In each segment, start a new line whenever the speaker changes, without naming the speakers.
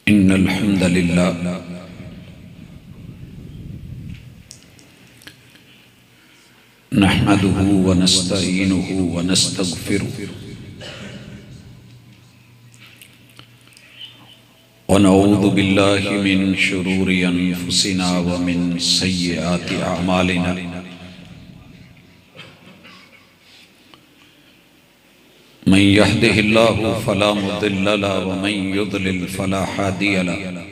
इन्नल हम्दलिल्लाह नहमदुहु व नस्तईनुहु व नस्तगफिरुहु व नऊज़ु बिल्लाहि मिन शुरूरि अनफुसिना व मिन सय्यिआति अअमालिना मन यहदिहिल्लाहु फला मुदिल्ल लहु व मन युद्लिल फला हादिय लहु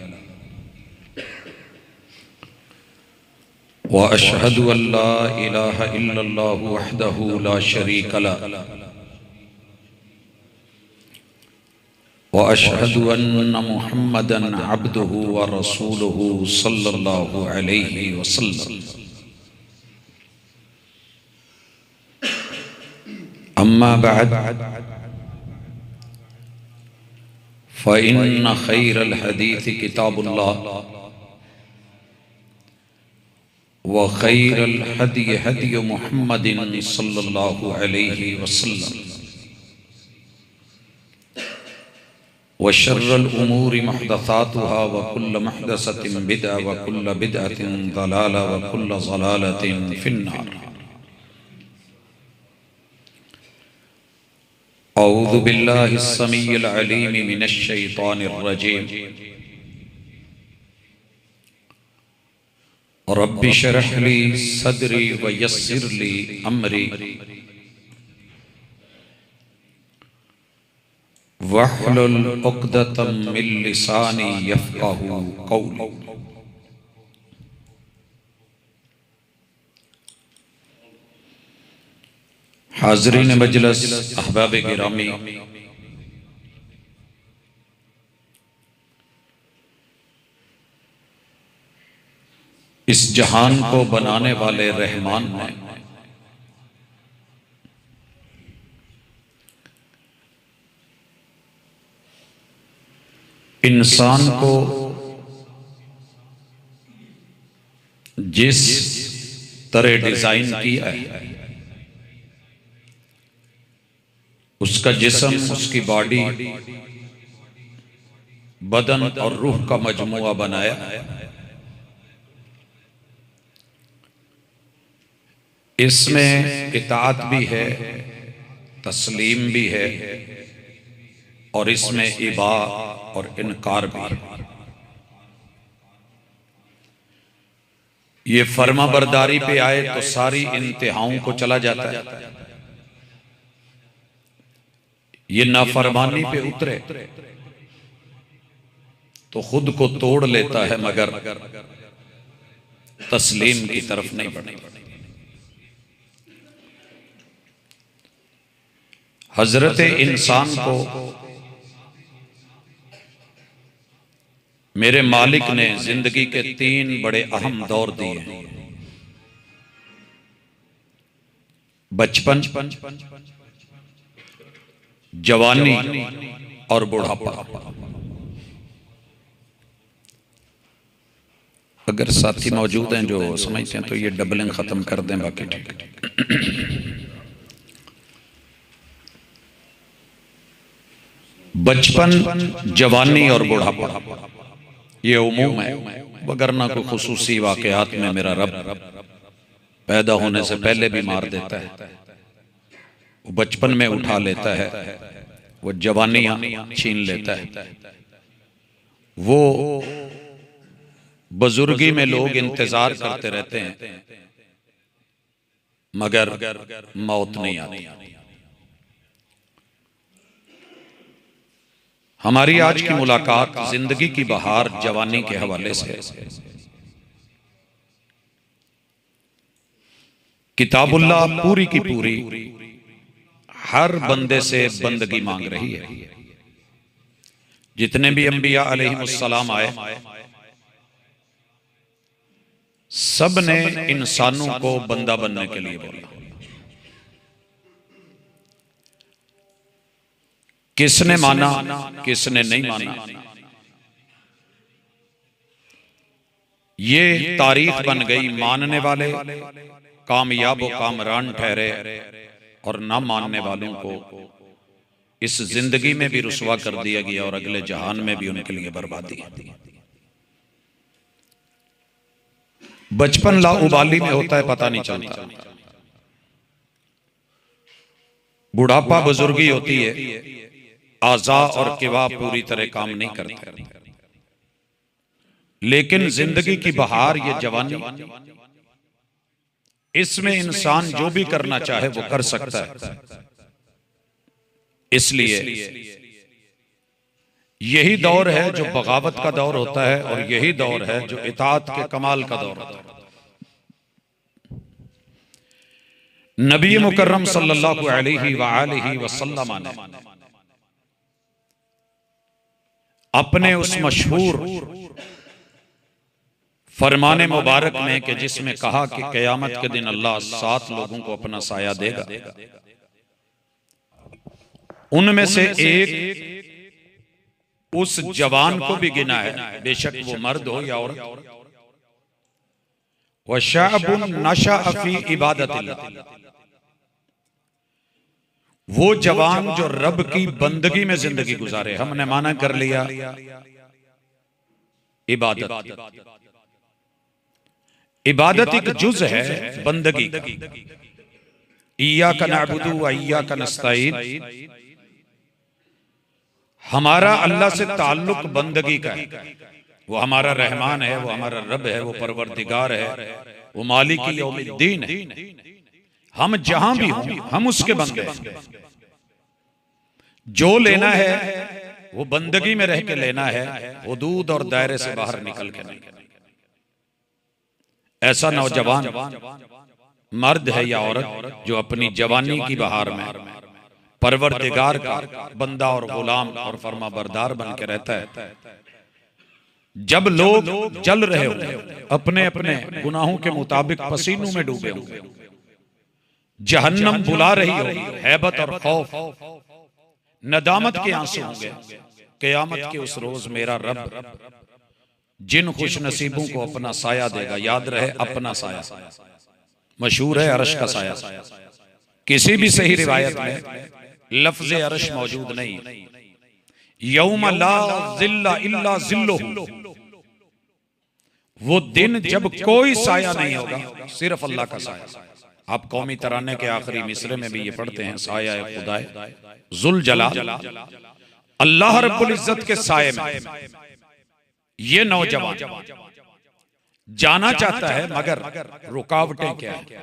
व अशहदु अल्ला इलाहा इल्लल्लाहु वहदहु ला शरीक लहु व अशहदु अन्न मुहम्मदन अब्दुहु व रसूलुहु सल्लल्लाहु अलैहि वसल्लम। अम्मा बअद फ़इन्न खैरल हदीस किताबुल्लाह व खैरल हदी हदी मुहम्मदिन सल्लल्लाहु अलैहि वसल्लम व शर्रल उमूरि मुहदसातुहा व कुल्ल मुहदसतिन बिदअ व कुल्ल बिदअतिन ज़लाला व कुल्ल ज़लालतिन फिन्नार। औज़ु बिल्लाहिस समीइल अलीम मिनश शैतानिर रजीम। रब्बि शरह ली सदरी व यस्सिर ली अमरी वहलुल उक़दतम मिन लिसानी यफ़क़हू क़ौली। हाज़रीन मजलिस, अहबाब गिरामी, इस जहान को बनाने वाले रहमान ने इंसान को जिस तरह डिजाइन किया है, उसका जिस्म, उसकी बॉडी, बदन और रूह का मजमुआ बनाया। इसमें इताअत भी है, तस्लीम भी है और इसमें इबा और इनकार भी है। ये फर्मा बरदारी पे आए तो सारी इंतहाओं को चला जाता है, ये नाफरमानी पे उतरे तो खुद को तोड़ लेता है मगर तस्लीम की तरफ नहीं बढ़ता। हजरत इंसान को मेरे मालिक ने जिंदगी के 3 बड़े अहम दौर दिए हैं। बचपन, जवानी और बुढ़ापा। अगर साथी मौजूद हैं जो समझते हैं तो ये डबलिंग खत्म कर दें, बाकी ठीक। बचपन, जवानी और बुढ़ापा ये उमूम है, वगरना कोई खुसूसी वाकयात में मेरा रब पैदा होने से पहले भी मार देता है, वो बचपन में उठा लेता है, वो जवानियां छीन लेता है, वो बुजुर्गी में लोग इंतजार करते रहते हैं मगर मौत नहीं आती। हमारी आज की मुलाकात जिंदगी की बहार जवानी के हवाले से है। किताबुल्लाह पूरी की पूरी हर बंदे से बंदगी मांग रही है। जितने भी अंबिया अलैहिमुस्सलाम आए, सब ने इंसानों को बंदा बनने के लिए बोला। किसने माना, किसने नहीं माना, ये तारीख बन गई। मानने वाले कामयाब व कामरान ठहरे और न मानने वालों को इस जिंदगी में भी रुसवा कर दिया गया और अगले जहान में भी उनके लिए बर्बादी है। बचपन लाउबाली में होता है, पता नहीं चलता। बुढ़ापा बुजुर्गी होती है, आज़ा और किवा पूरी तरह काम नहीं करते। लेकिन जिंदगी की बहार ये जवानी, इसमें इंसान जो भी करना चाहे वो कर सकता है। इसलिए यही दौर है जो बगावत का दौर होता है और यही दौर है जो इताअत के कमाल का दौर होता है। नबी मुकर्रम सल्लल्लाहु अलैहि वसल्लम ने अपने उस मशहूर फरमाने मुबारक में कि जिसमें कहा कि क़यामत के दिन अल्लाह 7 लोगों को अपना साया देगा, उनमें से एक उस जवान को भी गिना है, बेशक वो मर्द हो या औरत। व शाबुन नशअ फी इबादतिल्लाह, वो जवान जो रब की बंदगी में जिंदगी गुजारे। हमने माना कर लिया इबादत, इबादत एक जुज है बंदगी का। इय्याका नअबुदु व इय्याका नस्तईन, हमारा अल्लाह से ताल्लुक बंदगी का है। वो हमारा रहमान है, वो हमारा रब है, वो परवरदिगार है, वो मालिक यौमिद्दीन है। हम जहां भी हों हम उसके बंदे हैं। जो लेना है वो बंदगी में रह के लेना है, हुदूद और दायरे से बाहर निकल के नहीं। ऐसा नौजवान मर्द है या औरत जो अपनी जवानी की बहार में परवरदिगार का बंदा और गुलाम और फर्मा बरदार बन के रहता है। जब लोग जल रहे होंगे, अपने अपने गुनाहों के मुताबिक पसीनों में डूबे होंगे, जहन्नम बुला रही होगी, हैबत और खौफ नदामत के आंसू होंगे, क़यामत के उस रोज मेरा रब जिन खुश नसीबों को अपना साया देगा, याद रहे अपना साया, मशहूर है अर्श का साया। किसी भी सही रिवायत में लफ्ज़ अर्श मौजूद नहीं। यौम ला ज़िल्ला इल्ला ज़िल्लुहु, वो दिन जब कोई साया नहीं होगा, सिर्फ अल्लाह का साया। आप कौमी तराने के आखिरी मिसरे में भी ये पढ़ते हैं, साया खुदाए जुल जलाल, अल्लाह रब्बुल इज्जत के साये में ये नौजवान जाना चाहता है, मगर रुकावटें क्या है?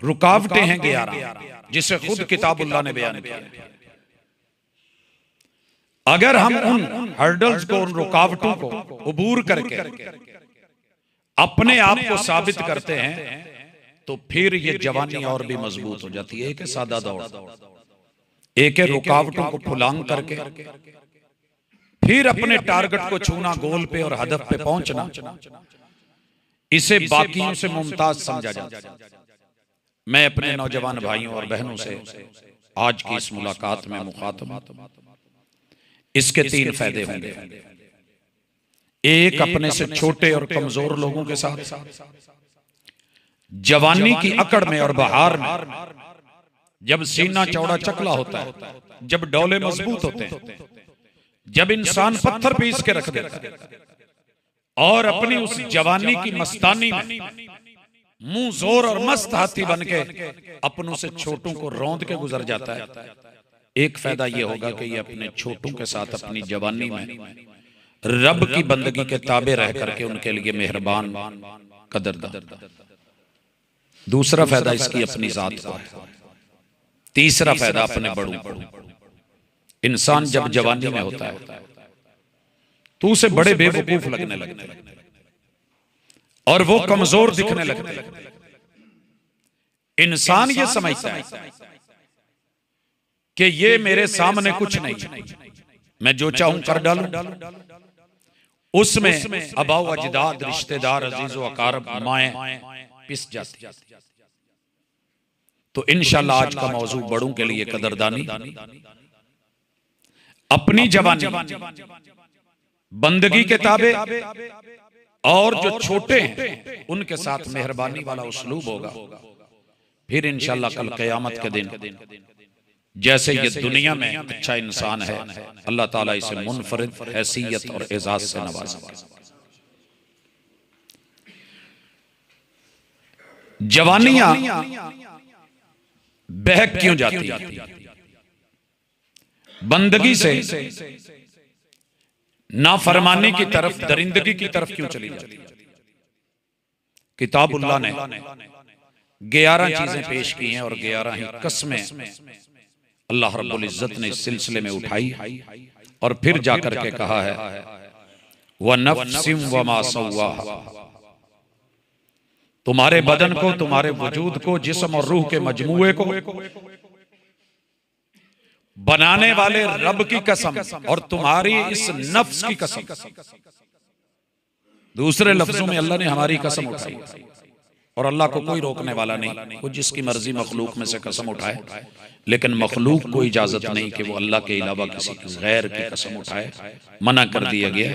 रुकावटें हैं 11, जिसे खुद किताबुल्लाह ने बयान किया। अगर हम उन हर्डल्स को, उन रुकावटों को अबूर करके अपने आप को साबित करते हैं तो फिर ये जवानी और भी मजबूत हो जाती है। एक है सादा दौड़, एक है रुकावटों को फुलांग करके फिर अपने टारगेट को छूना, गोल पे और हदफ पे पहुंचना। इसे बाकियों से मुमताज समझा जाता है। मैं अपने नौजवान भाइयों और बहनों से आज की इस मुलाकात में मुखातब, इसके 3 फायदे होंगे। एक, अपने से छोटे और कमजोर लोगों के साथ जवानी की अकड़ में और बहार में, जब सीना चौड़ा चकला होता है, जब डोले मजबूत होते हैं, जब इंसान पत्थर पीस के रख देता है और अपनी उस जवानी की मस्तानी में मुंह जोर और मस्त हाथी बन के अपनों से छोटों को रौंद के गुजर जाता है। एक फायदा यह होगा कि ये अपने छोटों के साथ अपनी जवानी में रब की बंदगी के ताबे रह करके उनके लिए मेहरबान, कदरदान। दूसरा फायदा इसकी अपनी जात का है। तीसरा फायदा अपने बड़ों। इंसान जब जवानी में होता है तो उसे बड़े बेवकूफ लगने लगते हैं और वो कमजोर दिखने लगते हैं। इंसान ये समझता है कि ये मेरे सामने कुछ नहीं, मैं जो चाहूं कर डालूं। उसमें अबाउ अजदाद, रिश्तेदार, अजीज व अकारब, माएं पिस जाती। तो इंशाल्लाह आज का मौजू बड़ों के लिए कदरदानी, अपनी जवानी, बंदगी के ताबे और जो छोटे हैं उनके साथ मेहरबानी वाला उसलूब होगा। फिर इंशाल्लाह कल क़यामत के दिन जैसे ये दुनिया में अच्छा इंसान है, अल्लाह ताला इसे मुनफरिद हैसियत और एजाज से नवाजा। जवानियां बहक क्यों जाती है? बंदगी से नाफरमानी की तरफ, दरिंदगी की तरफ क्यों चली जाती है? किताबुल्लाह ने 11 चीजें पेश की हैं और 11 ही कस्में अल्लाह रब्बुल इज्जत ने इस सिलसिले में उठाई और फिर जाकर के कहा है व नफ्सिम व मा सव्वाहा, तुम्हारे बदन को, तुम्हारे वजूद को, जिस्म और रूह के मजमूए को बनाने वाले रब की कसम और तुम्हारी इस नफ्स की कसम। दूसरे लफ्जों में अल्लाह ने हमारी कसम उठाई और अल्लाह को कोई रोकने वाला नहीं, वो जिसकी मर्जी मखलूक में से कसम उठाए, लेकिन मखलूक को इजाजत नहीं कि वो अल्लाह के अलावा किसी गैर की कसम उठाए। मना कर दिया गया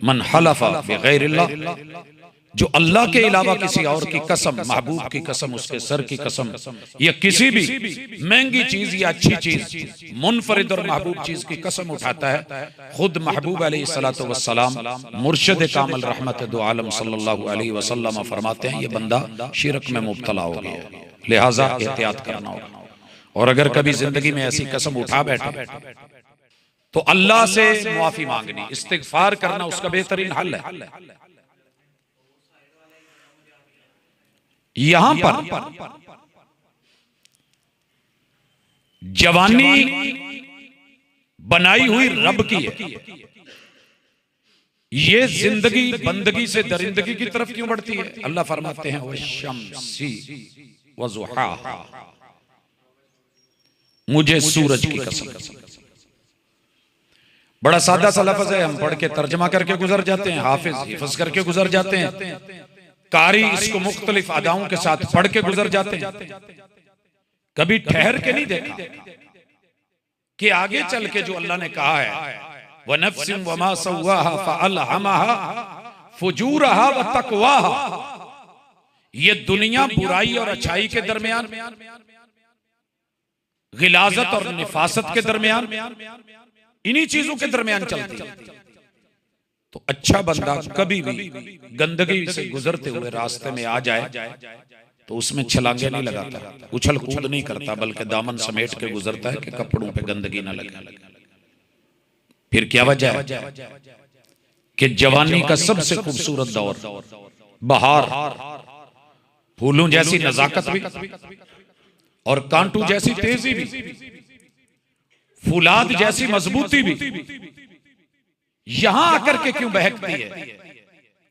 मन हलफा बिगैरिल्लाह, जो अल्लाह के अलावा किसी और की कसम, महबूब की कसम, उसके सर की कसम या किसी भी महंगी चीज या अच्छी चीज, मुनफरिद और महबूब चीज की कसम उठाता है, खुद महबूब अलैहिस्सलातु वस्सलाम मुर्शिद कामिल रहमत दो आलम सल्लल्लाहु अलैहि वसल्लम फरमाते हैं ये बंदा शिरक में मुब्तला हो गया, लिहाजा एहतियात करना होगा। और अगर कभी जिंदगी में ऐसी कसम उठा बैठे तो अल्लाह से मुआफी मांगनी, इस्तिगफार करना उसका बेहतरीन हल है। यहां पर जवानी बनाई हुई रब की है, ये जिंदगी बंदगी से दरिंदगी की तरफ क्यों बढ़ती है? अल्लाह फरमाते हैं वशम्सी वज़ुहाहा, मुझे सूरज की कसम। बड़ा सादा सा लफ्ज़ है, हम पढ़ के तर्जमा करके गुजर जाते हैं, हाफिज हिफ्ज करके गुजर जाते हैं, कारी इसको मुख्तलिफ अदाओं के साथ पढ़ के गुजर जाते हैं, कभी ठहर के नहीं देखा कि आगे चल के जो अल्लाह ने कहा है व नफ्सिम व मा सव्वाहा फअल्हमहा फुजूरहा व तक़वाहा, ये दुनिया बुराई और अच्छाई के दरमियान, गिलाजत और निफासत के दरमियान, इन्हीं चीजों के दरमियान चलती है। तो अच्छा बंदा कभी भी गंदगी से गुजरते हुए रास्ते में आ जाए तो उसमें छलांगे नहीं लगाता, उछल कूद नहीं करता, बल्कि दामन समेट के गुजरता है कि कपड़ों पे गंदगी ना लगे। फिर क्या वजह है कि जवानी का सबसे खूबसूरत दौर, बहार, फूलों जैसी नजाकत भी और कांटू जैसी तेजी भी, फुलाद जैसी मजबूती भी, यहां आकर के क्यों बहकती है?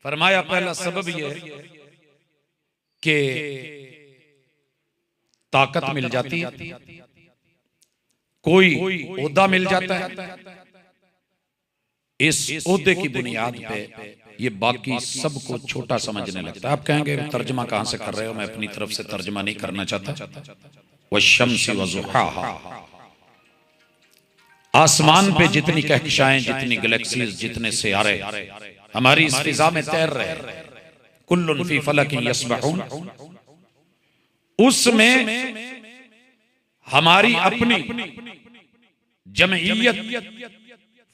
फरमाया पहला सबब यह है कि ताकत मिल जाती है, कोई ओहदा मिल जाता है, इस ओहदे की बुनियाद पे ये बाकी सबको छोटा समझने लगता है। आप कहेंगे तर्जमा कहां से कर रहे हो? मैं अपनी तरफ से तर्जमा नहीं करना चाहता। वश्शम्सी वज़ुहाहा, आसमान पे जितनी कहकशाएं, जितनी गैलेक्सीज, जितने सियारे हमारी इस फिजा में तैर रहे, कुल्लुन फी फलकिन यस्बहून, उसमें हमारी अपनी जमईयत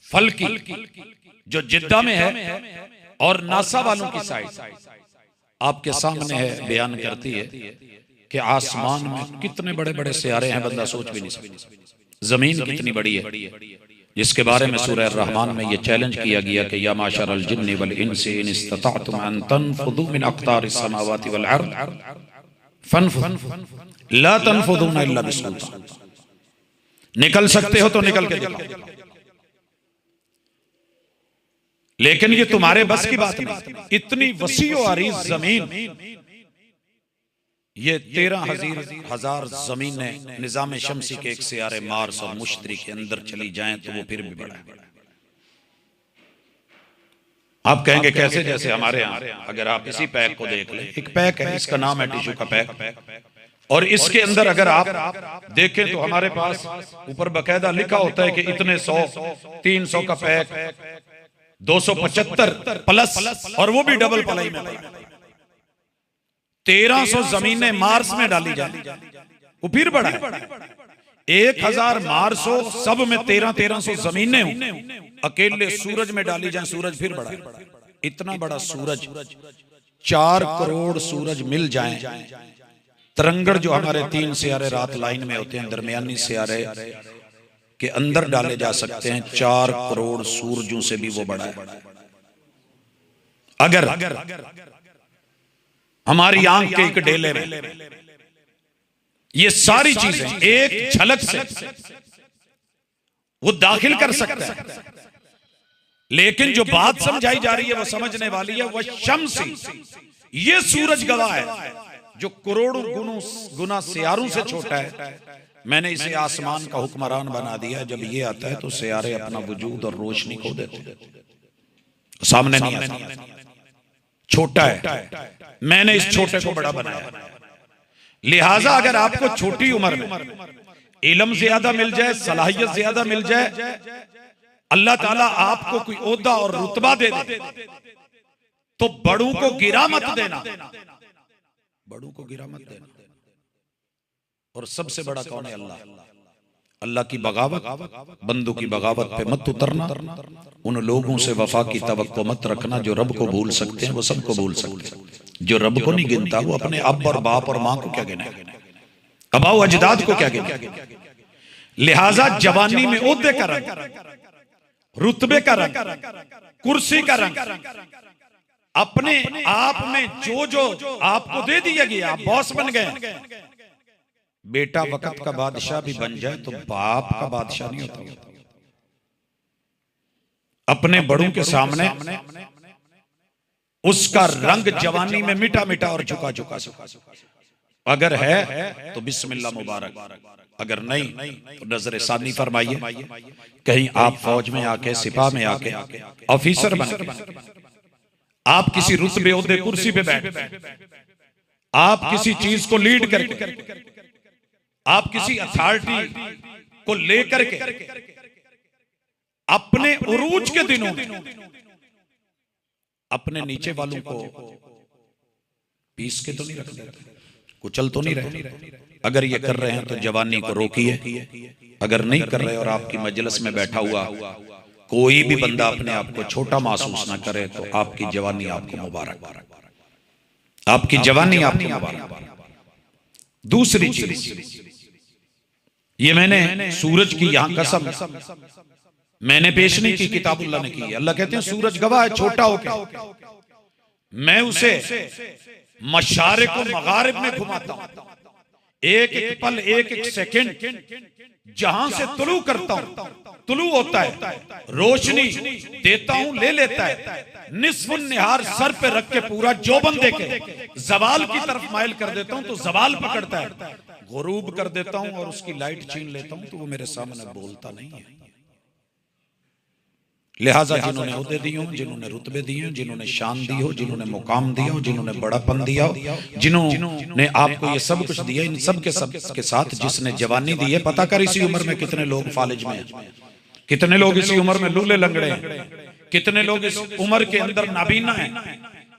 फलकी जो जिद्दा में है और नासा वालों की साइड आपके सामने है, बयान करती है कि आसमान में कितने बड़े बड़े सियारे हैं, बंदा सोच भी नहीं सकता। जमीन कितनी बड़ी है, जिसके बारे में सूरह रहमान में यह चैलेंज किया गया कि या माशरल जिन्नि वल इंसी इन इस्तताअतुम अन तनफुदू मिन अक़तारिस समावाति वल अर्द फनफुदू ला तनफुदूना इल्ला बिसुल्तान, निकल सकते हो तो निकल के दिखाओ, लेकिन ये तुम्हारे बस की बात नहीं। इतनी वसी और अरीज जमीन, ये 13,000 जमीनें निजाम शमसी के एक सियारे मार्स और मुश्तरी के अंदर चली जाएं तो वो फिर भी बड़ा है। आप कहेंगे कैसे? जैसे हमारे यहाँ अगर आप इसी पैक को देख लें, एक पैक है, इसका नाम है टिश्यू का पैक, और इसके अंदर अगर आप देखें तो हमारे पास ऊपर बकायदा लिखा होता है कि इतने 100, 300 का पैक, 275 प्लस, और वो भी डबल पलाई में। 1300 जमीनें मार्स में डाली जाए वो फिर बड़ा है। 1000 मार्स हो, सब में 1300 जमीनें हो, अकेले सूरज में डाली जाए, सूरज फिर बड़ा है। इतना बड़ा सूरज, 4 करोड़ सूरज मिल जाएं, तरंगड़ जो हमारे 3 सियारे रात लाइन में होते हैं, दरमियानी सियारे के अंदर डाले जा सकते हैं, 4 करोड़ सूरजों से भी वो बड़ा है। अगर हमारी आंख के एक डेले में ये सारी चीजें एक झलक से वो दाखिल कर सकता है, लेकिन जो बात समझाई जा रही है वो समझने वाली है। वह शम्सी, ये सूरज गवाह है जो करोड़ों गुना सियारों से छोटा है। मैंने इसे आसमान का हुक्मरान बना दिया। जब ये आता है तो सियारे अपना वजूद और रोशनी खो देते, सामने नहीं आता, छोटा है। मैंने इस छोटे को बड़ा बनाया। लिहाजा अगर आपको छोटी उम्र में इल्म ज्यादा मिल जाए, सलाहियत ज्यादा मिल जाए, अल्लाह ताला आपको कोई ओहदा और रुतबा दे दे, तो बड़ों को गिरा मत देना, बड़ों को गिरा मत देना। और सबसे बड़ा कौन है? अल्लाह। अल्लाह की बगावत, बंदों की बगावत पे मत उतरना। उन लोगों से वफा की तवक्को मत रखना जो रब को भूल सकते हैं, वो सबको भूल सकते हैं। जो रब को नहीं गिनता वो अपने अब और बाप और मां को क्या गिने, अबाओ अजदाद को क्या गिने। लिहाजा जवानी में ओहदे का रंग, रुतबे का रंग, कुर्सी का रंग, अपने आप में जो जो आपको दे दिया गया, आप बॉस बन गए। बेटा वक्त का बादशाह भी बन जाए तो बाप का बादशाह नहीं होता। अपने बड़ों के सामने उसका रंग जवानी में मिटा मिटा और झुका झुका अगर है तो बिस्मिल्लाह मुबारक, अगर नहीं तो नजर सानी फरमाइए। कहीं आप फौज में आके, सिपाह में आके, ऑफिसर बन के, आप किसी रुतबे ओहदे कुर्सी पे बैठ, आप किसी चीज को लीड करके, आप किसी अथॉरिटी को लेकर के अपने उरूज के दिनों में अपने नीचे वालों को पीस के तो नहीं रख रहे, कुचल तो नहीं रहे। अगर ये कर रहे हैं तो जवानी को रोकिए। अगर नहीं कर रहे और आपकी मजलिस में बैठा हुआ कोई भी बंदा अपने आप को छोटा महसूस ना करे तो आपकी जवानी आपको मुबारक, आपकी जवानी आपको मुबारक। दूसरी चीज, ये मैंने सूरज की यहां कसम मैंने पेश नहीं की, किताबुल्लाह ने की। अल्लाह कहते हैं सूरज गवाह है, छोटा होकर मैं उसे मशारिक और मगारिब में घुमाता हूं। एक एक पल, एक एक सेकंड जहां से तुलू करता हूं, तुलू होता है, रोशनी देता हूं, ले लेता है। निस्फुन निहार सर पे रख के पूरा जोबन देके जवाल की तरफ माइल कर देता हूं तो जवाल पकड़ता है, गुरूब कर देता हूं और उसकी लाइट छीन लेता हूं तो वो मेरे सामने बोलता नहीं है। लिहाजा जिन्होंने ओहदे दिए हो, जिन्होंने रुतबे दिए हो, जिन्होंने शान दी हो, जिन्होंने मुकाम दिया हो, जिन्होंने बड़ापन दिया हो, जिन्होंने आपको ये सब कुछ दिया, इन सब के साथ जिसने जवानी दी है, पता कर इसी उम्र में कितने लोग फालिज में हैं, कितने लोग इसी उम्र में लूले लंगड़े हैं, कितने लोग इस उम्र के अंदर नाबीना हैं,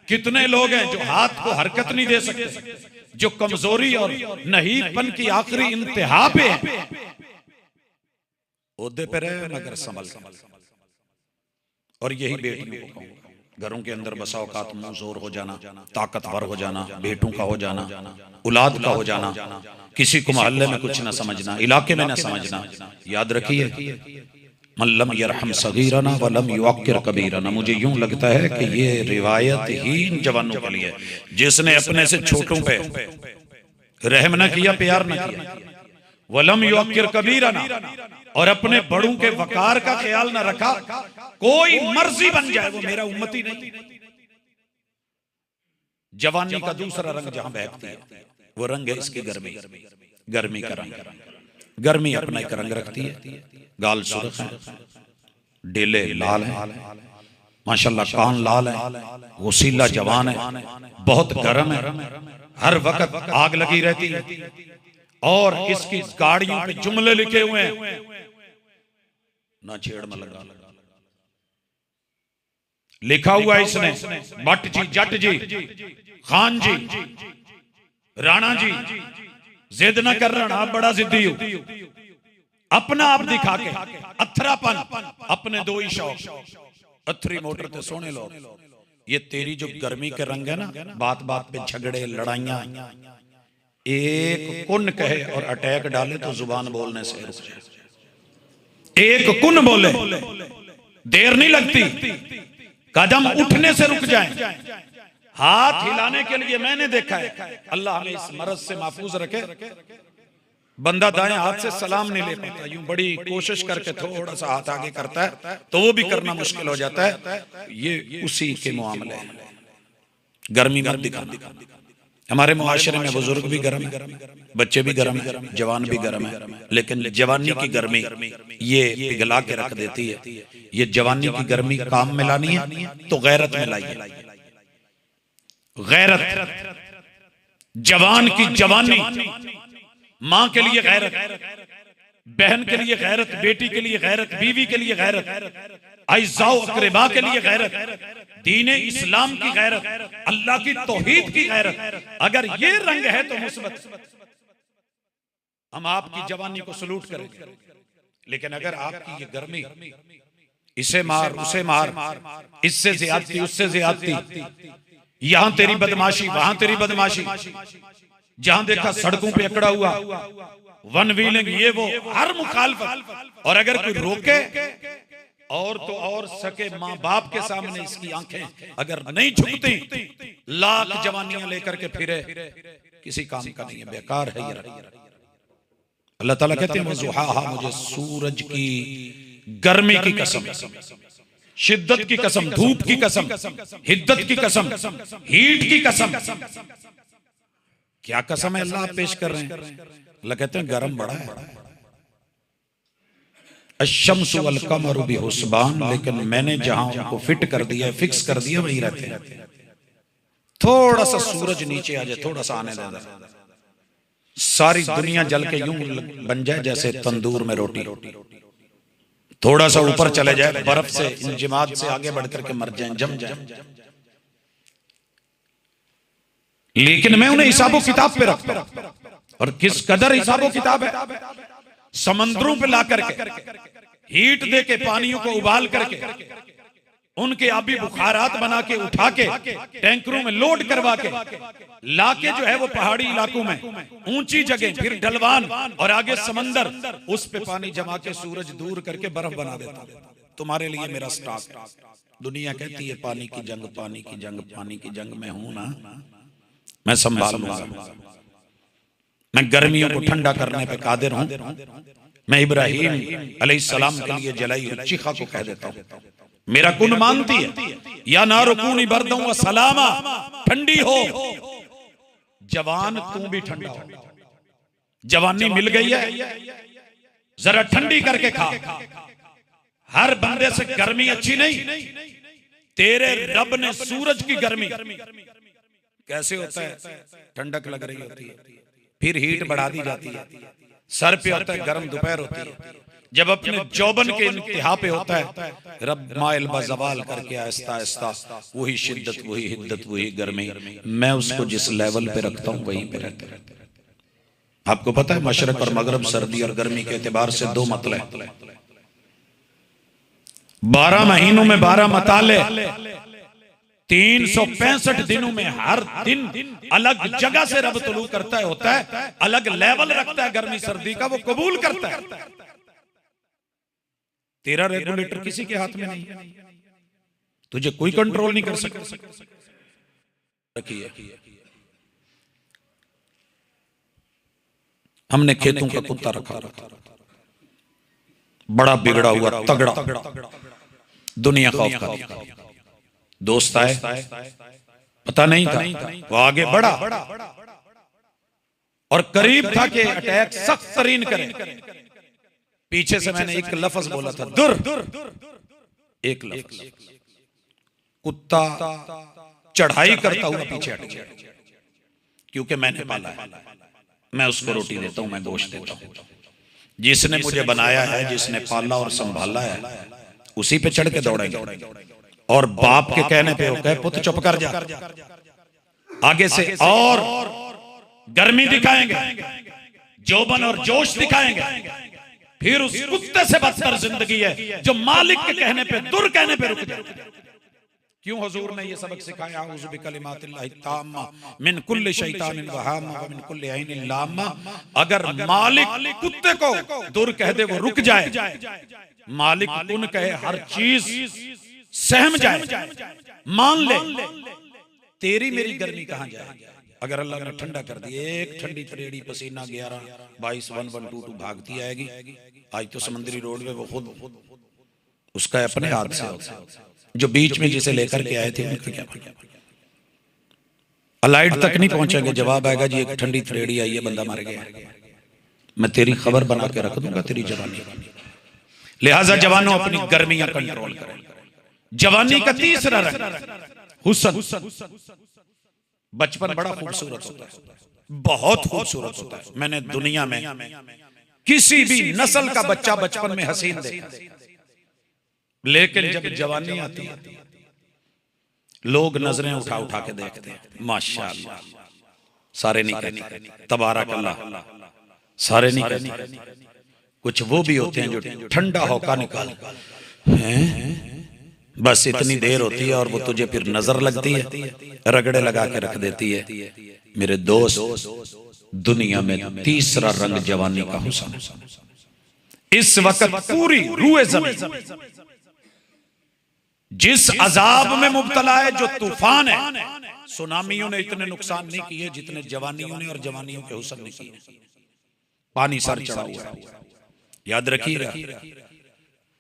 कितने लोग हैं जो हाथ को हरकत नहीं दे सकते, जो कमजोरी और नहीपन की आखिरी इंतहा पे है। ओहदे पे रहे मगर संभल। और यही बेटियों को कहूंगा, घरों के अंदर बसा औकात मुंह जोर हो जाना, ताकतवर हो जाना, बेटों का हो जाना, औलाद का हो जाना, किसी को मोहल्ले में कुछ ना समझना, इलाके में ना समझना। याद रखिए, मल्लम यरहम सगीरना वलम युअक्किर कबीरना। मुझे यूं लगता है कि ये रिवायत ही इन जवानों के लिए, जिसने अपने से छोटों पे रहम न किया, प्यार न किया, वलम युअक्किर कबीरना, और अपने बड़ों के वकार का ख्याल न रखा। कोई मर्जी बन जाए वो मेरा उम्मती नहीं। जवानी का दूसरा रंग जहां बहती है वो रंग है इसकी गर्मी, गर्मी का रंग। गर्मी अपना एक रंग रखती है, गाल सुर्ख है, डेले लाल है, माशाल्लाह कान लाल है, वसीला जवान है, बहुत गर्म है, हर वक्त आग लगी रहती है, और इसकी गाड़ियों पे जुमले लिखे हुए हैं, ना छेड़ में लगा, लिखा हुआ इसने, भट्ट जी, जट जी, खान जी, राणा जी, जिद न कर रहा, बड़ा जिद्दी हो, अपना आप दिखा के अथरापन अपने दो ही शौक अथरी मोटर ते सोने लो। ये तेरी जो गर्मी के रंग है ना, बात बात पे झगड़े लड़ाइयां, एक कुन कहे और अटैक डाले तो जुबान बोलने से रुक जाए। एक कुन बोले देर नहीं लगती, कदम उठने से रुक जाए। हाथ हिलाने के लिए मैंने देखा है, अल्लाह हमें इस मरज से महफूज रखे, बंदा दाएं हाथ से सलाम नहीं ले पाता, यूं बड़ी कोशिश करके थोड़ा सा हाथ आगे करता है तो वो भी करना मुश्किल हो जाता है। ये उसी के मामले हैं। गर्मी मत दिखाना। हमारे मुआशरे में बुजुर्ग भी गर्म है, बच्चे भी गर्म है, जवान भी गर्म है, लेकिन जवानी की गर्मी ये पिघला के रख देती है। ये जवानी की गर्मी काम में लानी है तो गैरत में लाइए। गैरत, जवान की जवानी, मां के लिए गैरत, बहन के लिए गैरत, बेटी के लिए गैरत, बीवी के लिए गैरत, अइज़ाओ अक़रबा के लिए गैरत, दीने इस्लाम की गैरत, अल्लाह की तौहीद की गैरत। अगर ये रंग है तो मुस्बत, हम आपकी जवानी को सलूट करेंगे। लेकिन अगर आपकी ये गर्मी, इसे मार उसे मार, इससे ज्यादती उससे ज्यादती, यहां तेरी बदमाशी वहां तेरी बदमाशी, जहां देखा सड़कों पे अकड़ा हुआ, वन व्हीलिंग, ये वो, हर मुखालफत। और अगर कोई रोके और तो और सके मां बाप के सामने इसकी आंखें अगर नहीं झुकती, लाख जवानियां लेकर के फिरे, किसी काम का नहीं है, बेकार है ये। अल्लाह ताला कहते हैं वज़ुहाहा, मुझे सूरज की गर्मी की कसम, शिद्दत की कसम, धूप की कसम, हिद्दत की कसम, हीट की कसम। क्या कसम है अल्लाह आप पेश कर रहे हैं? अल्लाह कहते हैं गर्म बड़ा है। अश्शम्सु वल कमरु बिहुस्बान, लेकिन मैंने जहां उनको फिट कर दिया, फिक्स कर दिया, वही रहते हैं। थोड़ा सा सूरज नीचे आ जाए, थोड़ा सा आने देना, सारी दुनिया जल के यूं बन जाए जैसे तंदूर में रोटी। थोड़ा सा ऊपर चले जाए, बर्फ से इंजिमाद से आगे बढ़कर के मर जाए, जम जाए। लेकिन मैं उन्हें हिसाबो किताब पे रखता हूं, और किस कदर हिसाबो किताब है। समंदरों पे ला करके, हीट दे के, पानियों को उबाल करके, उनके आबी बुखारात बना के, उठा के, टैंकरों में लोड करवा के, लाके जो है वो पहाड़ी इलाकों में ऊंची जगह, फिर ढलवान और आगे समंदर, उस पे पानी जमा के सूरज दूर करके बर्फ बना देता। तुम्हारे लिए मेरा स्टॉक। दुनिया कहती है पानी की जंग, पानी की जंग, पानी की जंग में हूं ना, मैं संभालूंगा। मैं गर्मियों को ठंडा करने पे कादिर हूं। मैं इब्राहीम अलैहिस्सलाम के लिए जलाई हुई चीखा को कह देता हूं, मेरा कुन मानती है, या नारुकूनी बरदों व सलामा, ठंडी हो। जवान तू भी ठंडा हो, जवानी मिल गई है, जरा ठंडी करके खा। हर बंदे से गर्मी अच्छी नहीं, तेरे रब ने सूरज की गर्मी, कैसे होता है, ठंडक लग रही होती है, फिर हीट बढ़ा दी जाती है, सर पे होता है गर्म, दोपहर होती है, जब अपने जौबन के इंतहा पे होता है, रब माइल बज़वाल करके आहिस्ता आहिस्ता वही शिद्दत, वही हिद्दत, वही गर्मी, मैं उसको जिस लेवल पे रखता हूं वहीं पे रहते रहते। आपको पता है मशरक और मगरब, सर्दी और गर्मी के एतबार से दो मतलब है। 12 महीनों में 12 मताले, 365 दिनों में हर दिन अलग जगह से रब तुलू करता है, होता है, अलग लेवल रखता है गर्मी सर्दी का, वो कबूल करता है। तेरा रेगुलेटर किसी के हाथ में नहीं है, तुझे कोई कंट्रोल नहीं कर सकता। हमने खेतों का कुत्ता रखा, बड़ा बिगड़ा हुआ, तगड़ा, दुनिया खौफ का दोस्त आए, पता नहीं था, वो आगे बढ़ा और करीब था कि अटैक सख्त तरीन करे। पीछे से मैंने एक लफ्ज बोला था, दुर, एक लफ्ज। कुत्ता चढ़ाई करता हुआ पीछे हट गया, क्योंकि मैंने पाला है, मैं उसको रोटी देता हूं, मैं गोश्त देता हूं। जिसने मुझे बनाया है, जिसने पाला और संभाला है, उसी पे चढ़ के दौड़ेंगे। और बाप के कहने पे वो कहे पुत्र चुप कर जा, आगे से और गर्मी दिखाएंगे, जोबन और जोश दिखाएंगे, फिर उस कुत्ते से बदतर जिंदगी है जो मालिक के कहने पे, दुर कहने पे रुक जाए। क्यों हुजूर ने ये सबक सिखाया, औज़ु बिकलिमातिल्लाहि ताम्मा मिन कुल्लि शैतानिन व हाम्मा व मिन कुल्लि ऐनिन लाम्मा। अगर मालिक कुत्ते को दुर कह दे वो रुक जाए, मालिक उन कहे हर चीज सहम जाए, मान ले, तेरी मेरी गर्मी कहां जाए। अगर अल्लाह ने ठंडा कर दिया, एक ठंडी त्रेड़ी पसीना 11 22 1122 भागती आएगी। आज तो समुद्री रोड पे वो खुद उसका अपने हाथ से, जो बीच में जिसे लेकर के आए थे उनका क्या, अलाइट तक नहीं पहुंचेंगे, जवाब आएगा जी एक ठंडी त्रेड़ी आई है, बंदा मर गया, मैं तेरी खबर बना के रख दूंगा तेरी जवानी। लिहाजा जवानों अपनी गर्मियां कंट्रोल करें। जवानी का तीसरा रंग हुस्न। बचपन बड़ा खूबसूरत होता है, बहुत खूबसूरत होता है। मैंने दुनिया में किसी भी नस्ल का बच्चा बचपन में हसीन देखा, लेकिन जब जवानी आती है लोग नजरें उठा उठा के देखते हैं। माशाअल्लाह, सारे नहीं कहते तबारकल्लाह, सारे नहीं कहते। कुछ वो भी होते हैं जो ठंडा होका निकाल हैं, बस इतनी देर होती है और वो तुझे फिर नजर लगती है, रगड़े लगा के रख देती है। मेरे दोस्त, दुनिया में तीसरा रंग जवानी का हुस्न। इस वक्त पूरी रूए ज़मीन जिस अजाब में मुब्तला है, जो तूफान है, सुनामियों ने इतने नुकसान नहीं किए जितने जवानियों ने और जवानियों के हुस्न ने किए। पानी सर चढ़ा हुआ है, याद रखिएगा,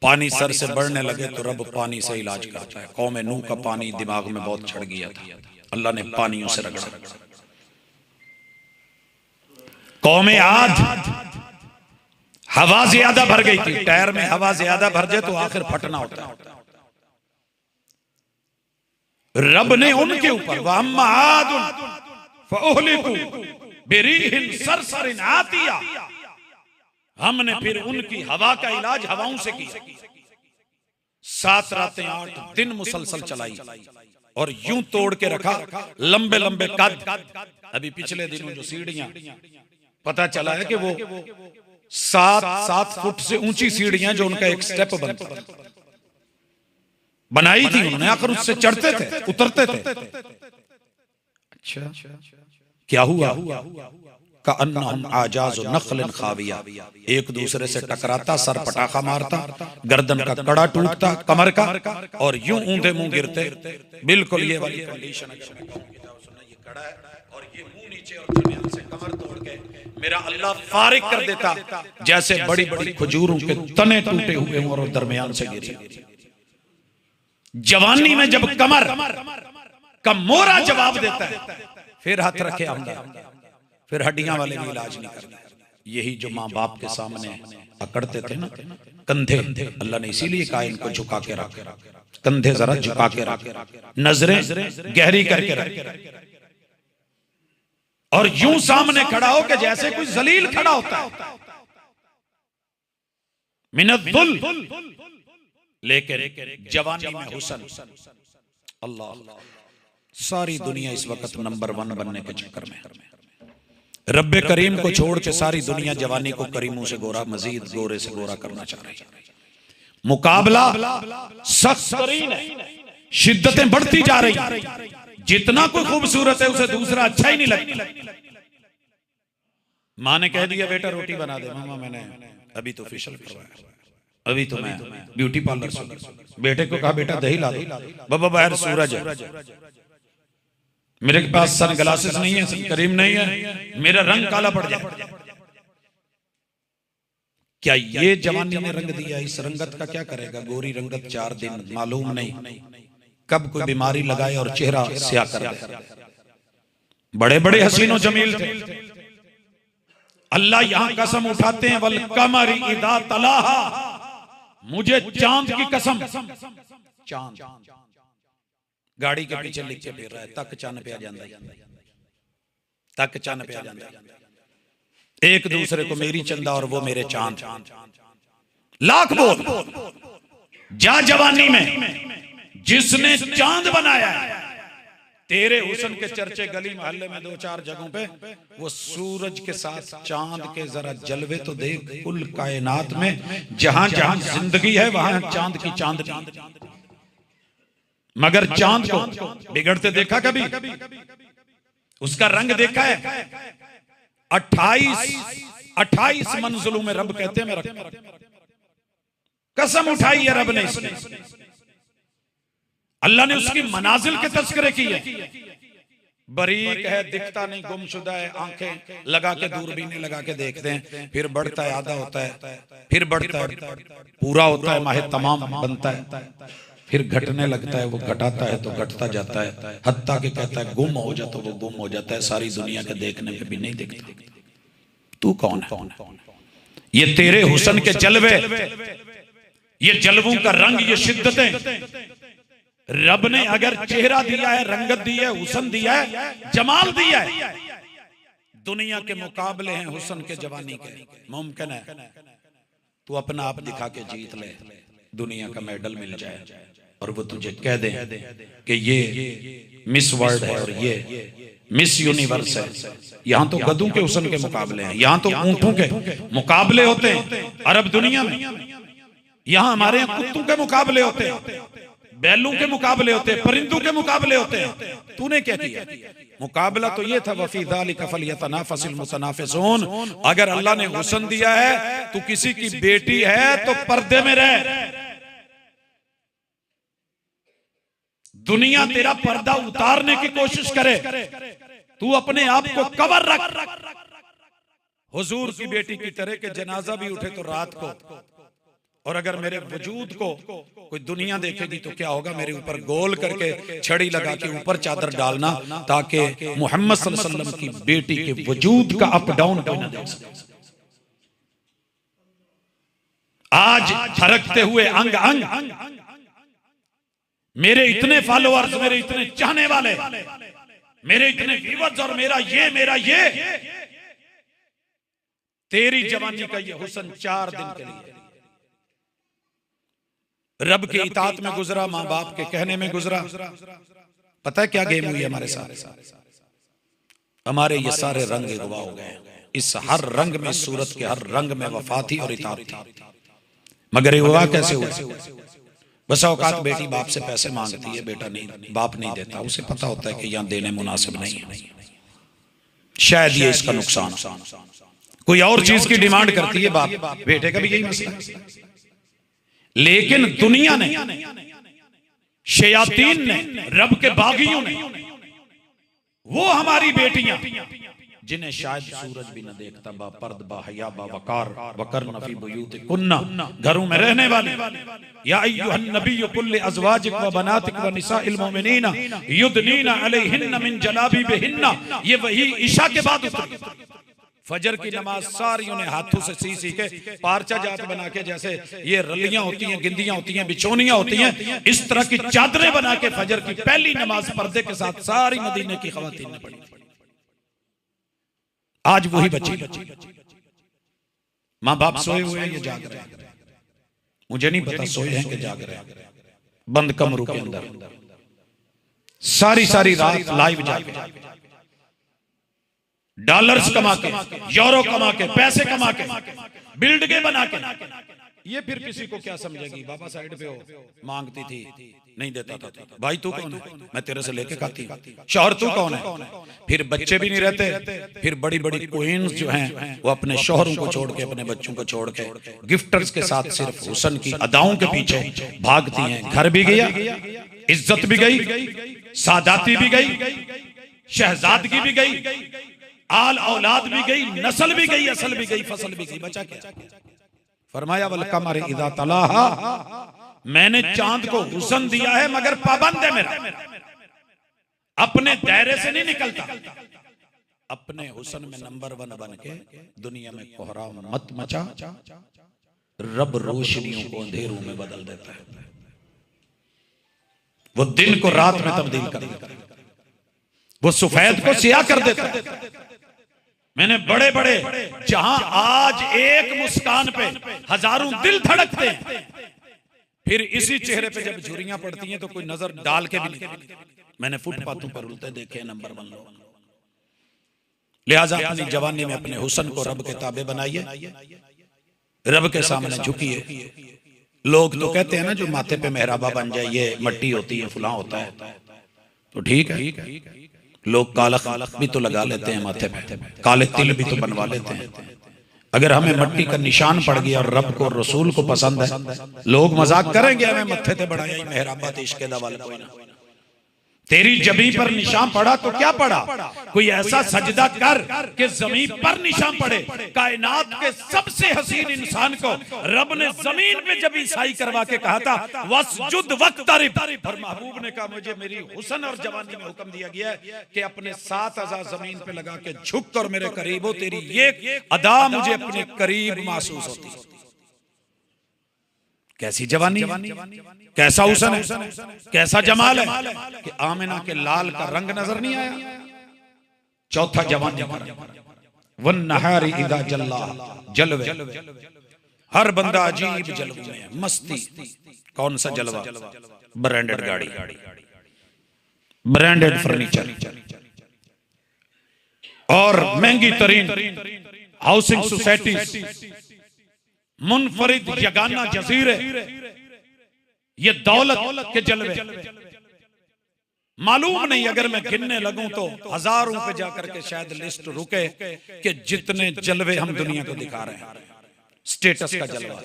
पानी सर से बढ़ने लगे तो रब पानी से इलाज करता है। कौम नूह का पानी दिमाग में बहुत चढ़ गया था, अल्लाह ने पानियों से रगड़ा। कौम आद हवा ज्यादा भर गई थी, टायर में हवा ज्यादा भर जाए तो आखिर फटना होता है। रब ने उनके ऊपर हमने फिर उनकी हवा का इलाज हवाओं से किया। 7 रातें 8 दिन मुसलसल चलाई और यूं तोड़ के रखा, लंबे लंबे कद। अभी पिछले दिनों जो सीढ़ियां पता चला है कि वो 7 फुट से ऊंची सीढ़ियां जो उनका एक स्टेप बनाई थी उन्होंने, आकर उससे चढ़ते थे उतरते थे। अच्छा क्या हुआ? का अन्नहुम आजाज़ु नख़लिन ख़ाविया, एक दूसरे से टकराता, सर पटाखा मारता, गर्दन का कड़ा टूटता, कमर का, और यूं ऊंधे मुंह गिरते। बिल्कुल ये वाली कंडीशन है, ये कड़ा है और ये मुंह नीचे और दरमियान से कमर तोड़ के मेरा अल्लाह फारिग कर देता, जैसे बड़ी बड़ी खजूरों के तने टूटे हुए हों और दरमियान से गिरे। जवानी में जब कमर का मोरा जवाब देता है, फिर हाथ रखे हमने, फिर हड्डियां वाले भी इलाज नहीं करते। यही जो माँ बाप के सामने अकड़ते थे ना कंधे, अल्लाह ने इसीलिए कहा इनको झुका के रख, कंधे जरा झुका के रख, नजरें गहरी करके रख, और यूं सामने खड़ा हो के जैसे कोई जलील खड़ा होता है, मिनद्दुल। लेकिन जवानी में हुस्न, अल्लाह, सारी दुनिया इस वक्त नंबर 1 बनने के चक्कर में, रब्बे करीम को छोड़ के सारी दुनिया जवानी को करीमों से गोरा, मजीद गोरे से गोरा करना चाह रही है। मुकाबला सख्त तरीन है, शिद्दतें बढ़ती जा रही हैं। जितना कोई खूबसूरत है उसे दूसरा अच्छा ही नहीं लगता। माँ ने कह दिया बेटा रोटी बना दे, मामा मैंने अभी तो फेशियल करवाया, अभी तो मैं ब्यूटी पार्लर से। बेटे को कहा बेटा दही ला दो, बाबा बाहर सूरज है, मेरे पास सन ग्लासेस नहीं है, सन क्रीम नहीं है, मेरा रंग काला पड़ जाए। क्या ये जवानी ने रंग दिया? इस रंगत का क्या करेगा? गोरी रंगत 4 दिन, मालूम नहीं कब कोई बीमारी लगाए और चेहरा स्याह कर दे। बड़े बड़े हसीनो जमील थे, अल्लाह यहां कसम उठाते हैं, वल कमरी इदा तलाहा, मुझे चांद की कसम। चांद गाड़ी के पीछे लिख के फिर रहा है, तक चन्न पे आ जाता है, तक चन्न पे आ जाता है। एक दूसरे को मेरी चंदा और वो मेरे चांद, लाख बोल। जा जवानी में जिसने चांद बनाया है, तेरे हुस्न के चर्चे गली मोहल्ले में 2-4 जगहों पे, वो सूरज के साथ चांद के जरा जलवे तो देख। कुल कायनात में जहां जहां जिंदगी है वहां चांद की चांदनी, मगर चांद को बिगड़ते देखा कभी? उसका रंग देखा है? 28 मंजिलों में रब कहते हैं मैं रखता, कसम उठाई है रब ने इसने। अल्लाह ने उसकी मनाजिल के तस्करे किए। बारीक है, दिखता नहीं, गुमशुदा है, आंखें लगा के दूरबीनें लगा के देखते हैं, फिर बढ़ता है, आधा होता है, फिर बढ़ता है, पूरा होता है, माहे तमाम बनता है, फिर घटने लगता है, वो घटाता है तो घटता जाता है, हत्ता के कहता है गुम हो जाता, वो गुम हो जाता है, सारी दुनिया के देखने पे भी नहीं दिखता। तू कौन है? ये तेरे हुस्न के जलवे, ये जलवों का रंग, ये शिद्दतें, रब ने अगर चेहरा दिया है, रंगत दी है, हुस्न दिया है, जमाल दिया है, दुनिया के मुकाबले हैं हुस्न के जवानी के। मुमकिन है तू अपना आप दिखा के जीत ले, दुनिया का मेडल मिल जाए और वो तुझे कह दे कि ये मिस वर्ल्ड है और ये मिस यूनिवर्स है। यहां तो गधों के हुस्न के मुकाबले हैं, यहां तो ऊंटों के मुकाबले होते हैं अरब दुनिया में, यहां हमारे यहाँ कुत्तों के मुकाबले होते हैं, बैलों के मुकाबले होते हैं, परिंदों के मुकाबले होते हैं। तूने क्या किया? मुकाबला तो ये था, वफी ज़ालिका फलयतनाफसिल मुतनाफिसून। अगर अल्लाह ने हुस्न दिया है, तू किसी की बेटी है तो पर्दे में रह। दुनिया तेरा पर्दा उतारने की कोशिश करे, तू अपने आप को कवर रख। हुजूर की बेटी की तरह के जनाजा भी उठे तो रात को, और अगर मेरे वजूद को कोई दुनिया देखेगी तो क्या होगा? मेरे ऊपर गोल करके छड़ी लगा के ऊपर चादर डालना, ताकि मोहम्मद सल्लल्लाहु अलैहि वसल्लम की बेटी के वजूद का अप डाउन कोई ना देख सके। आज फरकते हुए अंग अंग, मेरे इतने फॉलोअर्स, मेरे इतने चाहने वाले, मेरे इतने व्यूअर्स, और मेरा ये तेरी जवानी का ये हुस्न 4 दिन के लिए रब की इताअत में गुजरा, माँ बाप के कहने में गुजरा। पता है क्या गेम हुई हमारे साथ? हमारे ये सारे रंग गवा हो गए। इस हर रंग में, सूरत के हर रंग में वफा थी और इताअत थी, मगर ये हुआ कैसे हुआ? बस औकात बेटी बाप से पैसे मांगती है, बेटा नहीं, बाप नहीं देता, उसे पता होता है कि यहाँ देने मुनासिब नहीं है, शायद ये इसका नुकसान। कोई और चीज की डिमांड करती है बाप, बेटे का भी यही मसला है। लेकिन दुनिया ने, शयातीन ने, रब के बागियों ने, वो हमारी बेटियां जिन्हें शायद सूरज भी न देखता, बा पर्द बा हया बा वकार वकरन फी बुयूतिकुन्ना, घरों में रहने वाली, या अय्युहन नबिय्यु कुल अज़वाजिक व बनातिक व निसाइल मुमिनीना युदनीना अलैहिन्ना मिन जलाबिबिहिन्ना, ये वही ईशा के बाद उतरी। फजर की नमाज सारी उन्हें हाथों से सी के पारचा जात बना के, जैसे ये रलियां होती हैं, गिंदियां होती हैं, बिछोनियां होती हैं, इस तरह की चादरें बना के फजर की पहली नमाज पर्दे के साथ सारी मदीने की खवातीन ने पढ़ी। आज वही बच्ची, माँ बाप सोए हुए हैं, ये जाग रहे हैं, मुझे नहीं पता सोए हैं कि जाग रहे हैं, बंद कमरों के अंदर सारी रात लाइव जाग, डॉलर्स कमा के, यूरो कमा के, पैसे कमा के, बिल्डिंगें बना के, ये फिर किसी को क्या समझेगी? बाबा साइड पे हो, मांगती थी नहीं देता था, भाई तू कौन है, मैं तेरे से लेके खाती, शौहर तू कौन है? फिर बच्चे भी नहीं रहते, फिर बड़ी बड़ी क्वींस जो हैं वो अपने शौहरों को छोड़ के, अपने बच्चों को छोड़ के गिफ्टर्स के साथ सिर्फ हुस्न की अदाओं के पीछे भागती हैं। घर भी गया, इज्जत भी गई, सादाती भी गई, शहजादगी भी गई, आल औलाद भी गई, नस्ल भी गई, असल भी गई, फसल भी गई, बचा क्या? फरमाया वल कमर इज़ा तलाहा, मैंने चांद को हुस्न दिया है मगर पाबंद है मेरा, अपने दायरे से नहीं निकलता। अपने हुस्न में नंबर 1 बन के दुनिया में कोहराम मत मचा। रब रोशनियों को अंधेरों में बदल देता है, वो दिन को रात में तब्दील कर देता है, वो सफेद को सियाह कर देता है। मैंने बड़े बड़े, जहां आज एक मुस्कान पे हजारों दिल धड़कते हैं, फिर इसी चेहरे पे जब झुर्रियां पड़ती हैं तो कोई नजर डाल के भी नहीं, मैंने फुटपाथों पर उल्टे देखे नंबर 1 लोग। लिहाजा अपनी जवानी में अपने हुस्न को रब के ताबे बनाइए, रब के सामने झुकिए। लोग तो कहते हैं ना जो माथे पे मेहराबा बन जाए ये मट्टी होती है, फुला होता है, तो ठीक है। लोग काला भी तो लगा लेते हैं माथे पे, काले तिल भी तो बनवा लेते हैं। अगर हमें मट्टी का निशान पड़ गया और रब को रसूल को पसंद है, लोग मजाक करेंगे हमें मत्थे ते बढ़ाया मेहराबा देश के दवाल कोई ना। तेरी जमीन पर निशान पड़ा तो क्या पड़ा, कोई ऐसा सजदा कर कि जमीन पर निशान पड़े। कायनात के सबसे हसीन इंसान को रब ने जमीन पे जब ईसाई करवा के कहा था वस्जुद वक्तरिब, और महबूब ने कहा मुझे मेरी हुस्न और जवानी में हुक्म दिया गया है कि अपने 7 अज़ा जमीन पे लगा के झुक कर मेरे करीब हो। तेरी ये अदा मुझे अपने करीब महसूस होती है। कैसी जवानी, कैसा हुस्न है, कैसा जमाल है कि आमिना के लाल का रंग नजर नहीं आया। चौथा जवानी वन नहारी इदा जल्ला, जलवे। हर बंदा अजीब जलवे में मस्ती। कौन सा जलवा? ब्रांडेड गाड़ी, ब्रांडेड फर्नीचर और महंगी तरीन हाउसिंग सोसाइटी, मुनफरिद यगाना जजीरे, ये दौलत के जलवे। मालूम नहीं अगर मैं गिनने लगूं तो हजारों पे जाकर के शायद लिस्ट रुके कि जितने जलवे हम दुनिया को दिखा रहे हैं। स्टेटस का जलवा,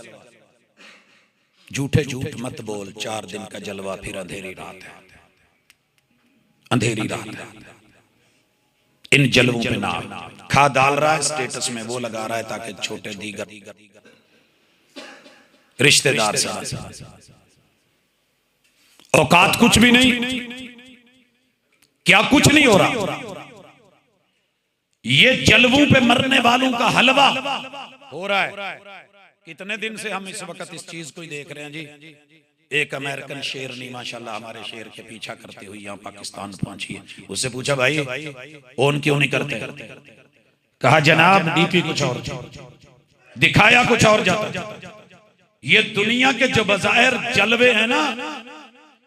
झूठे झूठ मत बोल, 4 दिन का जलवा फिर अंधेरी रात है, अंधेरी रात है। इन जलवों पे ना खा डाल रहा है, स्टेटस में वो लगा रहा है ताकि छोटे दीगर रिश्तेदार से औकात कुछ भी नहीं, क्या कुछ नहीं हो रहा। ये जलवों पे मरने वालों का हलवा हो रहा है। कितने दिन से हम इस वक्त इस चीज को ही देख रहे हैं जी। एक अमेरिकन शेरनी माशाल्लाह हमारे शेर के पीछा करते हुए यहाँ पाकिस्तान पहुंची है। उससे पूछा भाई ओन क्यों नहीं करते? कहा जनाब डीपी कुछ और, दिखाया कुछ और जाता। ये दुनिया के जो बज़ाहिर जलवे हैं ना,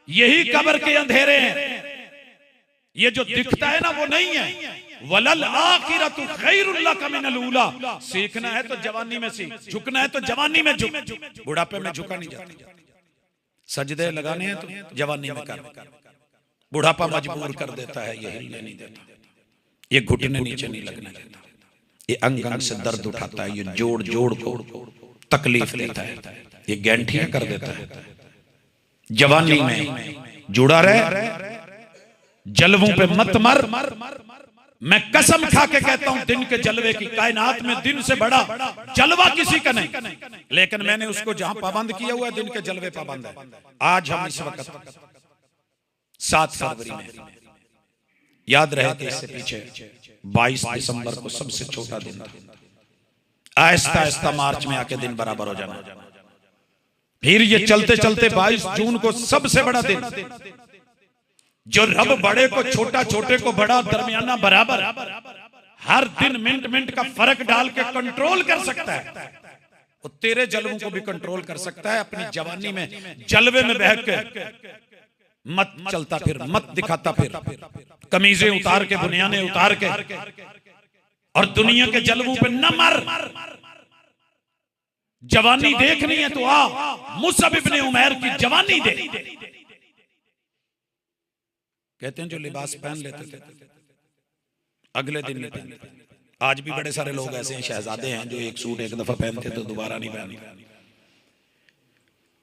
यही कब्र के अंधेरे हैं। ये जो दिखता है ना वो नहीं है। वलल आखिरतु खैरुल लक मिनल ऊला। सीखना है तो जवानी में सीख, झुकना है तो जवानी में झुक, बुढ़ापे में झुका नहीं जाता। सजदे लगाने हैं तो जवानी में कर, बुढ़ापा मजबूर कर देता है, ये हिलने नहीं देता, ये घुटने नीचे नहीं लगने देता, ये अंग अंग से दर्द उठाता है, ये जोड़ जोड़ को तकलीफ देता है, ये गैंठियां कर देता है। जवानी में जुड़ा रहे, जलवों पे मत मर। मैं कसम खा के कहता हूं दिन के जलवे की, कायनात में दिन से बड़ा जलवा किसी का नहीं, लेकिन मैंने उसको जहां पाबंद किया हुआ है दिन के जलवे पाबंद है। आज हम इस वक्त 7 फरवरी में, याद रहे कि इससे पीछे 22 दिसंबर को सबसे छोटा दिन था। आहिस्ता आहिस्ता मार्च में आके दिन बराबर हो जाना, फिर ये चलते चलते 22 जून को सबसे बड़ा दिन। जो रब बड़े को छोटा, छोटे को बड़ा, दरमियाना बराबर, हर दिन मिनट मिनट का फर्क डाल के कंट्रोल कर सकता है, वो तेरे जलवों को भी कंट्रोल कर सकता है। अपनी जवानी में जलवे में बह के मत चलता फिर, मत दिखाता फिर, कमीजें उतार के, बुनियाने उतार के, और दुनिया के जलवों पे न मर। जवानी देखनी है तो आ, मुसअब इब्ने उमैर की जवानी दे। कहते हैं जो लिबास पहन लेते थे अगले दिन नहीं पहनते। आज भी बड़े सारे लोग ऐसे हैं, शहजादे हैं, जो एक सूट एक दफा पहनते तो दोबारा नहीं पहनते।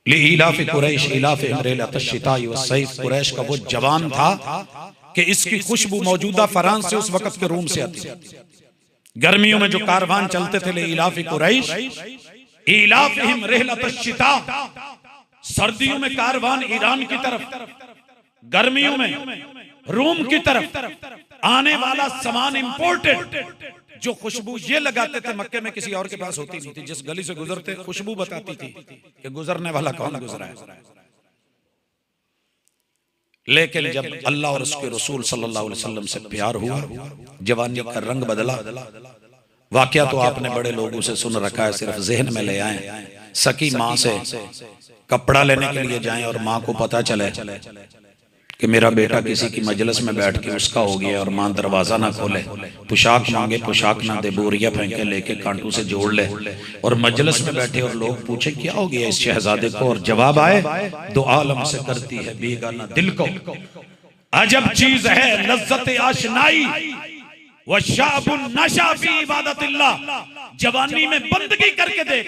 लिइलाफि कुरैश इलाफिहिम रिहलतश शिताई वस्सैफ। कुरैश का वो जवान था कि इसकी खुशबू मौजूदा फ्रांस से उस वक्त के रोम से आती है। गर्मियों में जो कारवान चलते थे, लिइलाफि कुरैश इलाफिहिम रिहलतश शिता, सर्दियों में कारवान ईरान की तरफ, गर्मियों में रोम की तरफ आने वाला सामान इंपोर्टेड। जो खुशबू ये लगाते थे मक्के में किसी और के पास होती नहीं थी। जिस गली से गुजरते खुशबू बताती थी कि गुजरने वाला कौन गुजरा है। लेकिन जब अल्लाह और उसके रसूल सल्लल्लाहु अलैहि वसल्लम से प्यार हुआ, जवानी का रंग बदला। वाकया तो आपने बड़े लोगों से सुन रखा है, सिर्फ जहन में ले आए। सकी माँ से कपड़ा लेने के लिए जाएं और माँ को पता चले कि मेरा बेटा किसी की मजलिस में बैठ के उसका हो गया और मां दरवाजा ना खोले, पोशाक मांगे पोशाक ना दे, बोरिया फेंके लेके कांटू से जोड़ ले, और मजलिस में बैठे और लोग पूछे क्या हो गया इस शहजादे को, और जवाब आए दो आलम से करती है बेगाना दिल को। अजब चीज है लज्जत आशनाई व शाबुन नशा फी इबादतिल्लाह। जवानी में बंदगी करके देख,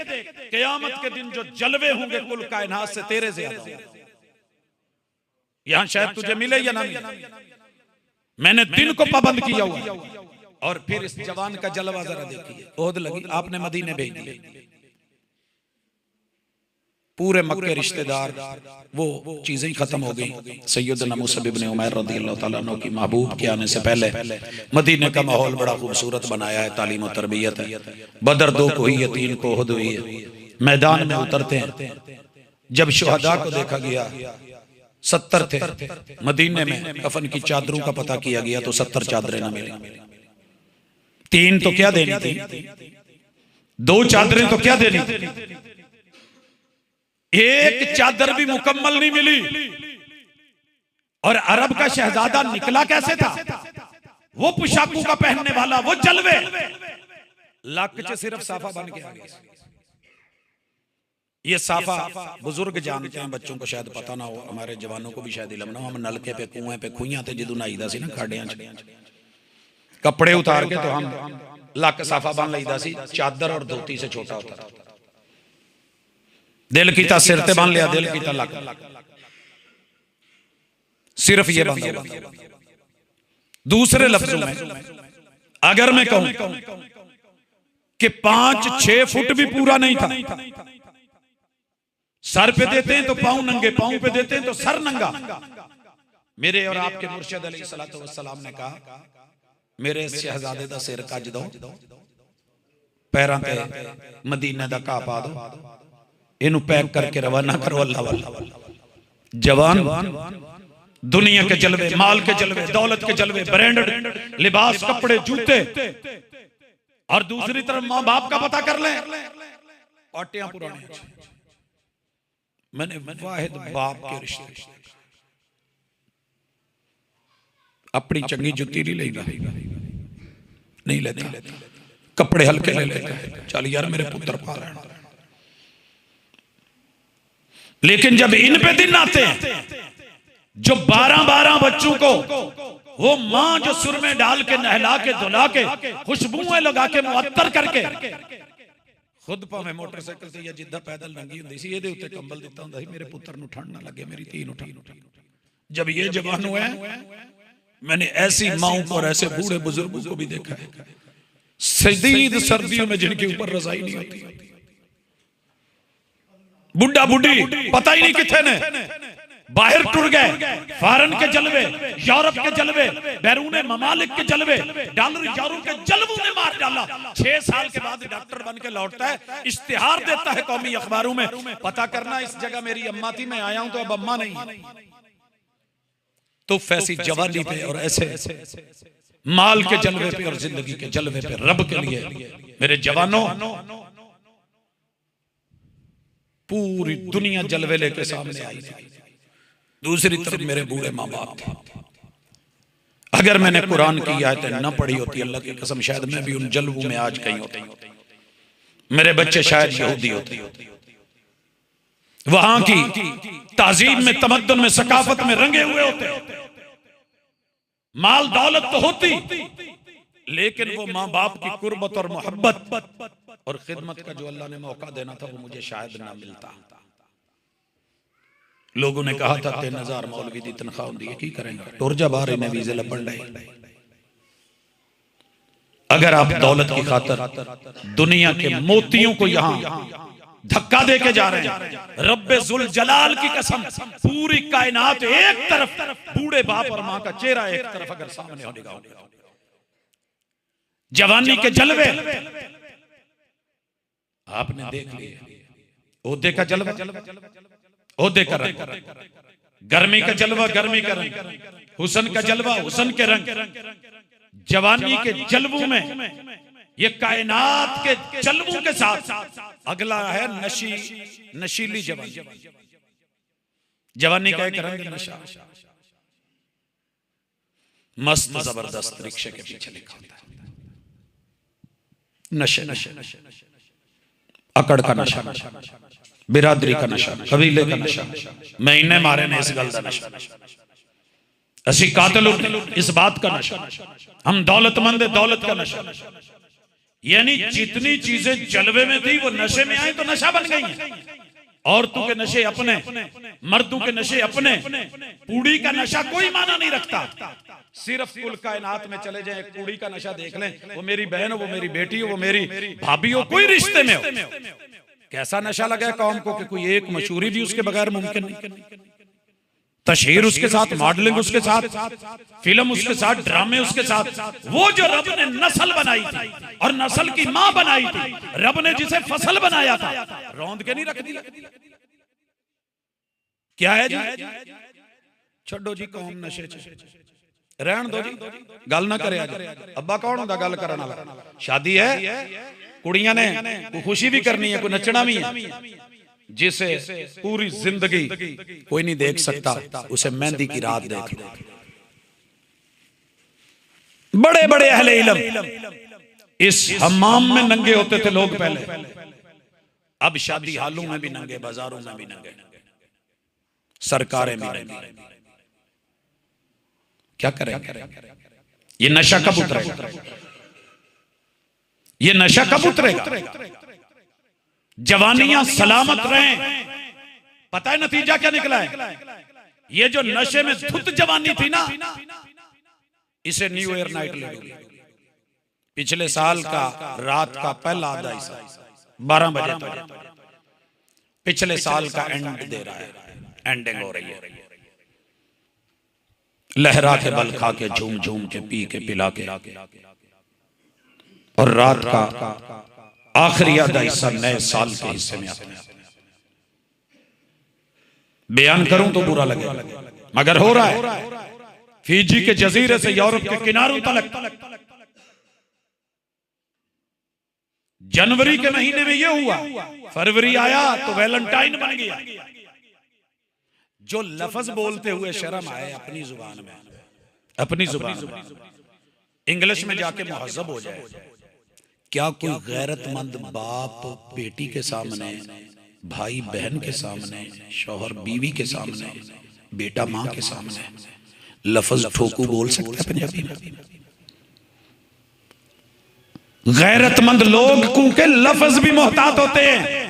क़यामत के दिन जो जलवे होंगे कुल कायनात से तेरे ज्यादा। यहां शायद तुझे मिले या ना मिले, मैंने दिन को पाबंद किया हुआ। और फिर इस जवान का जलवा जरा देखिए, ओहद लगी आपने मदीने भेज दिए, पूरे मक्के रिश्तेदार वो चीजें ही खत्म हो गई। सैयदना मुसअब इब्न उमैर रज़ियल्लाहु ताला अन्हु की महबूब के आने से पहले मदीने का माहौल बड़ा खूबसूरत बनाया है, तालीम और तरबियत है। बदर 2 को हुई है, 3 को उहद हुई है। मैदान में उतरते हैं, जब शुहदा को देखा गया 70 थे मदीने में, कफन की चादरों का पता किया गया तो 70 चादरें न मिली। 3 तो क्या देनी थी, 2 चादरें तो क्या देनी थी, एक चादर भी मुकम्मल नहीं मिली। और अरब का शहजादा निकला कैसे था, वो पोशाकों का पहनने वाला, वो जलवे, लक च सिर्फ साफा बन के आ गया। ये साफा बुजुर्ग जानते हैं, बच्चों को शायद पता ना हो, हमारे जवानों को भी शायद इल्म ना हो। हम नलके पे कुएं पे खुइयां ते जदों नहाईदा सी ना खाड़ियां च, कपड़े उतार के तो हम लक साफा बन लईदा सी, चादर और धोती से छोटा होता था। दिल कीता सिर ते बन लिया, दिल कीता लक, सिर्फ ये बंदा। दूसरे लफ्जों में अगर मैं कहूं कि 5-6 फुट भी पूरा नहीं था, सर पे देते हैं तो पांव नंगे, पांव पे देते हैं तो सर नंगा। मेरे और आपके मुर्शिद अलैहिस्सलातु वस्सलाम ने कहा मेरे शहजादे दा सिर कज दो, पैरों पे मदीने दा घा पा दो, इनू पैक करके रवाना करो अल्लाह वाला। जवान दुनिया के जलवे, माल के जलवे, दौलत के जलवे, ब्रांडेड लिबास, कपड़े, जूते, और दूसरी तरफ मां बाप का पता कर ले, आटियां पुराने। मैंने वाहिद बाप के रिश्ते, अपनी चंगी जुत्ती नहीं लेगा, नहीं लेता, कपड़े हल्के ले लेता, चल यार मेरे पुत्र पा रहे हैं। लेकिन जब इन पे दिन आते हैं, जो 12-12 बच्चों को वो मां जो सुर में डाल के नहला के धुला के खुशबुएं लगा के मुअत्तर करके खुद भावें मोटरसाइकिल से या जिद्दा पैदल नंगी हुंदी सी, इहदे उत्ते कंबल दिता हुंदा सी, मेरे पुत्र नूं ठंड ना लगे, मेरी धी नूं ठंड। जब ये जवान हुए, मैंने ऐसी माओं को और ऐसे बूढ़े बुजुर्गों को भी देखा है, शदीद सर्दियों में जिनके ऊपर रजाई नहीं होती, बुढ़ा बुढ़ी पता ही नहीं किथे ने बाहर टुर गए। फॉरेन के जलवे, यूरोप के जलवे, बैरून ममालिक के जलवे, डॉलर यूरो के जलवों ने मार डाला। 6 साल के बाद डॉक्टर बन के लौटता है, इश्तिहार देता है कौमी अखबारों में, पता करना इस जगह मेरी अम्मा थी, मैं आया हूं तो अब अम्मा नहीं। तो फैसी जवानी पे और ऐसे माल के जलवे पे और जिंदगी के जलवे पे रब के लिए मेरे जवानों, पूरी दुनिया जलवे लेके सामने आई थी। दूसरी तरफ मेरे बूढ़े माँ बाप थे। अगर मैंने कुरान की आयतें न पढ़ी होती, अल्लाह की कसम शायद मैं भी उन जलवों में आज कहीं होता, मेरे बच्चे शायद यहूदी होते, वहां की ताजीम में, तमद्दुन में, सकाफत में रंगे हुए होते। माल दौलत तो होती, लेकिन वो माँ बाप की कुर्बत और मोहब्बत और खिदमत का जो अल्लाह ने मौका देना था वो मुझे शायद ना मिलता। लोगों ने कहा था 3000 मौलवी दी तनख्वाह होंदी है, की करेंगे, टुर जा बाहर, इन्हें वीजे लभण डे। अगर आप दौलत की खातर दुनिया के मोतियों को यहां धक्का दे के जा रहे हैं, रब्बे जुल जलाल की कसम, पूरी कायनात एक तरफ, बूढ़े बाप और मां का चेहरा एक तरफ अगर सामने होगा, जवानी के जलवे आपने देख लिए, ओहदे का जलवा ओहदे का रंग, गर्मी का जलवा गर्मी का रंग, हुस्न का जलवा हुस्न के रंग, जवानी के जलवों में, ये कायनात के जलवों के साथ अगला है नशीली जवानी। जवानी का एक रंग नशा, मस्त जबरदस्त रिक्शे के पीछे लिखा होता है नशे, अकड़ का नशा, बिरादरी का नशा, कबीले का नशा, महीने मारे ने इस गल का नशा, असी कातिल इस बात का नशा, हम दौलतमंद दौलत का नशा। यानी जितनी चीजें जलवे में थी वो नशे में आई तो नशा बन गई हैं। औरतों के नशे अपने, मर्दों के नशे अपने, पूड़ी का नशा कोई माना नहीं रखता। सिर्फ कुल कायनात में चले जाएं, एक पूड़ी का नशा देख लें, वो मेरी बहन हो, वो मेरी बेटी हो, वो मेरी भाभी हो, कोई रिश्ते में हो, कैसा नशा लगा है कौम को कि कोई एक मशहूरी भी उसके बगैर मुमकिन नहीं। तशहीर उसके साथ, मॉडलिंग उसके साथ, फिल्म उसके साथ, ड्रामे उसके साथ। वो जो रब ने नस्ल बनाई थी और नस्ल की मां बनाई थी, रब ने जिसे फसल बनाया था, रौंद के नहीं रख दिया। क्या है जी? छोड़ो जी कौम नशे रहन दो जी, गल ना करे। अब्बा कौन होता गल करने वाला? शादी है, कुड़ियां ने कोई खुशी भी करनी है, कोई नचना भी है। जिसे पूरी जिंदगी कोई नहीं देख सकता, उसे मेहंदी की रात देख लो। बड़े बड़े अहले इल्म इस हमाम में नंगे होते थे लोग पहले, अब शादी हालों में भी नंगे, बाजारों में भी नंगे, सरकारें भी नंगी। क्या करें? ये नशा कब उतरेगा? ये नशा कब उतरेगा? जवानियां सलामत रहें। पता है नतीजा क्या निकला है? ये जो नशे में धुत जवानी थी ना, इसे न्यू ईयर नाइट ले लो। पिछले साल का रात का पहला आधा हिस्सा 12 बजे तक पिछले साल का एंड दे रहा है, एंडिंग हो रही है। लहरा के बल खा के, झूम झूम के, पी के, पिला के, और रात का आखिरी आधा हिस्सा नए साल के हिस्से में आता है। बयान करूं तो बुरा लगेगा, मगर हो रहा है। फीजी के जजीरे से यूरोप के किनारों तक जनवरी के महीने में यह हुआ, फरवरी आया तो वैलेंटाइन बन गया। जो लफ्ज बोलते हुए शर्म आए अपनी जुबान में, अपनी जुबान में, इंग्लिश में जाके मुहज्जब हो जाए। क्या कोई गैरतमंद बाप बेटी के सामने, भाई बहन के सामने, शौहर बीवी के सामने, बेटा मां के सामने लफ्ज ठोकू बोल सकता है पंजाबी में? गैरतमंद लोग क्योंकि लफ्ज भी मोहतात होते हैं।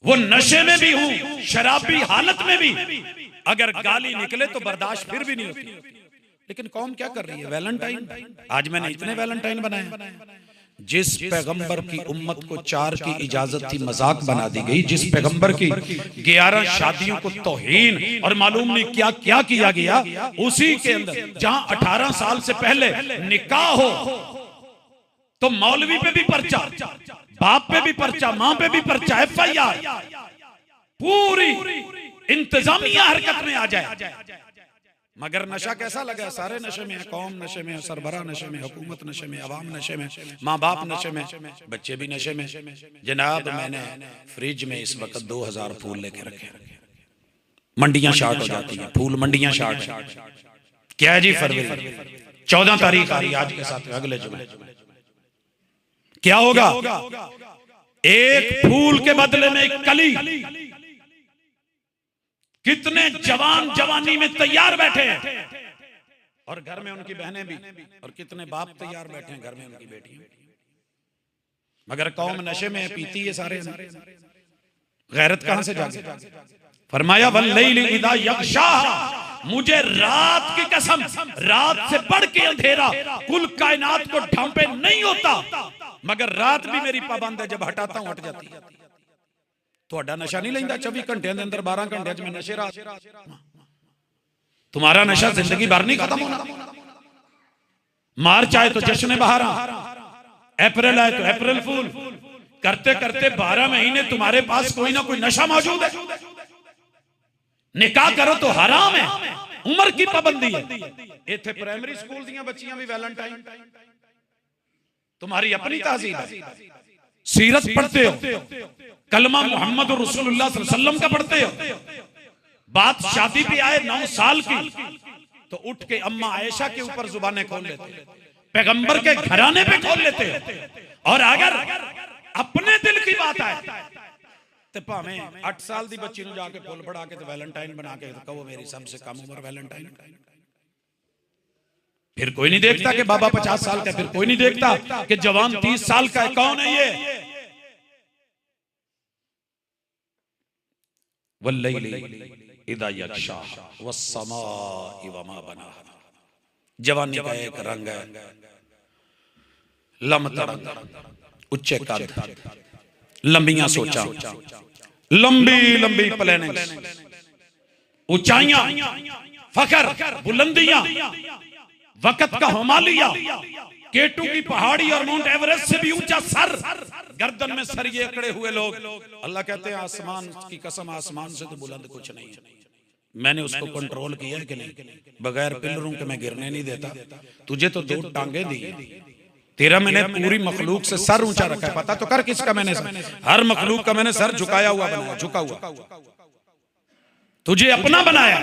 वो नशे में भी हूं, शराबी हालत में भी अगर गाली निकले तो बर्दाश्त फिर भी नहीं होती। लेकिन कौम क्या कर रही है? वैलेंटाइन। आज मैंने इतने वैलेंटाइन बनाए। जिस पैगंबर की उम्मत को 4 की इजाजत थी, मजाक बना दी गई। जिस पैगंबर की 11 शादियों को तौहीन और मालूम नहीं क्या क्या किया गया, उसी के अंदर जहां 18 साल से पहले निकाह हो तो मौलवी पे भी पर्चा, बाप पे भी पर्चा, मां पे भी पर्चा, FIR, पूरी इंतजामिया हरकत में आ जाए। मगर नशा कैसा लगा? सारे नशे में है, कौम नशे में है, सरबराह नशे में, हुकूमत नशे में, अवाम नशे में, माँ बाप नशे में, बच्चे भी नशे में। जनाब मैंने फ्रिज में इस वक्त 2000 फूल लेके रखे। मंडियां शार्ट हो जाती हैं, फूल मंडियां शार्ट है। क्या है जी? फरवरी 14 तारीख आ रही है आज के साथ, अगले जुमे क्या होगा? एक फूल के बदले में एक कली। कितने जवान जवानी में तैयार बैठे हैं और घर में उनकी बहनें भी, और कितने बाप तैयार बैठे हैं घर में उनकी बेटियां। मगर कौम नशे में पीती है सारे। गैरत कहां से जागे? फरमाया वल्लैलि इज़ा यग़शा, मुझे रात की कसम, रात से बढ़ के अंधेरा कुल कायनात को ढांपे नहीं होता, मगर रात भी मेरी पाबंद है, जब हटाता हूं हट जाती है। ਤੁਹਾਡਾ नशा नहीं लेंदा 24 घंटे के अंदर 12 घंटे में नशे रात। तुम्हारा नशा जिंदगी भर नहीं खत्म होना। मार्च आए तो जश्न बहारा, अप्रैल आए तो अप्रैल फूल, करते करते 12 महीने तुम्हारे पास कोई ना कोई नशा मौजूद है। निकाह करो तो हराम है, उम्र की पाबंदी है। इत्थे प्राइमरी स्कूल दी बच्चियां भी वैलेंटाइन। तुम्हारी अपनी तहजीब है। सीरत पढ़ते हो, कलमा मोहम्मद रसूलुल्लाह सल्लल्लाहु अलैहि वसल्लम का पढ़ते हो। बात शादी पे आए 9 साल की, तो उठ के अम्मा आयशा के ऊपर जुबानें खोल लेते, पैगंबर के घराने पे खोल लेते। और अगर अपने दिल की बात आए तो भावें 8 साल की बच्ची नूं जाके फुल फड़ा के वैलेंटाइन बना के कहो मेरी सबसे कम उम्र वैलेंटाइन। फिर कोई नहीं देखता कि बाबा 50 साल का, फिर कोई नहीं देखता कि जवान 30 साल का है। कौन है ये? वल्लैली इदा यग़शा वस्समाइ वमा बनाहा। जवानी का एक रंग है, लमतड़ंग, उच्चे कद, लंबियां सोचा, लंबी लंबी प्लानिंग्स, ऊंचाइयां, फखर, बुलंदियां, वक्त का हिमालय, केटू की पहाड़ी और माउंट एवरेस्ट से भी ऊंचा सर, गर्दन में सर ये अकड़े हुए लोग। अल्लाह कहते हैं आसमान की कसम, आसमान से तो बुलंद कुछ नहीं है। मैंने उसको कंट्रोल किया है कि नहीं? बगैर पिलरों के मैं गिरने नहीं देता। तुझे तो 2 टांगे दी, तेरा मैंने पूरी मखलूक से सर ऊंचा रखा है। पता तो कर किसका मैंने सर, हर मखलूक का मैंने सर झुकाया हुआ बनाया, झुका हुआ। तुझे अपना बनाया,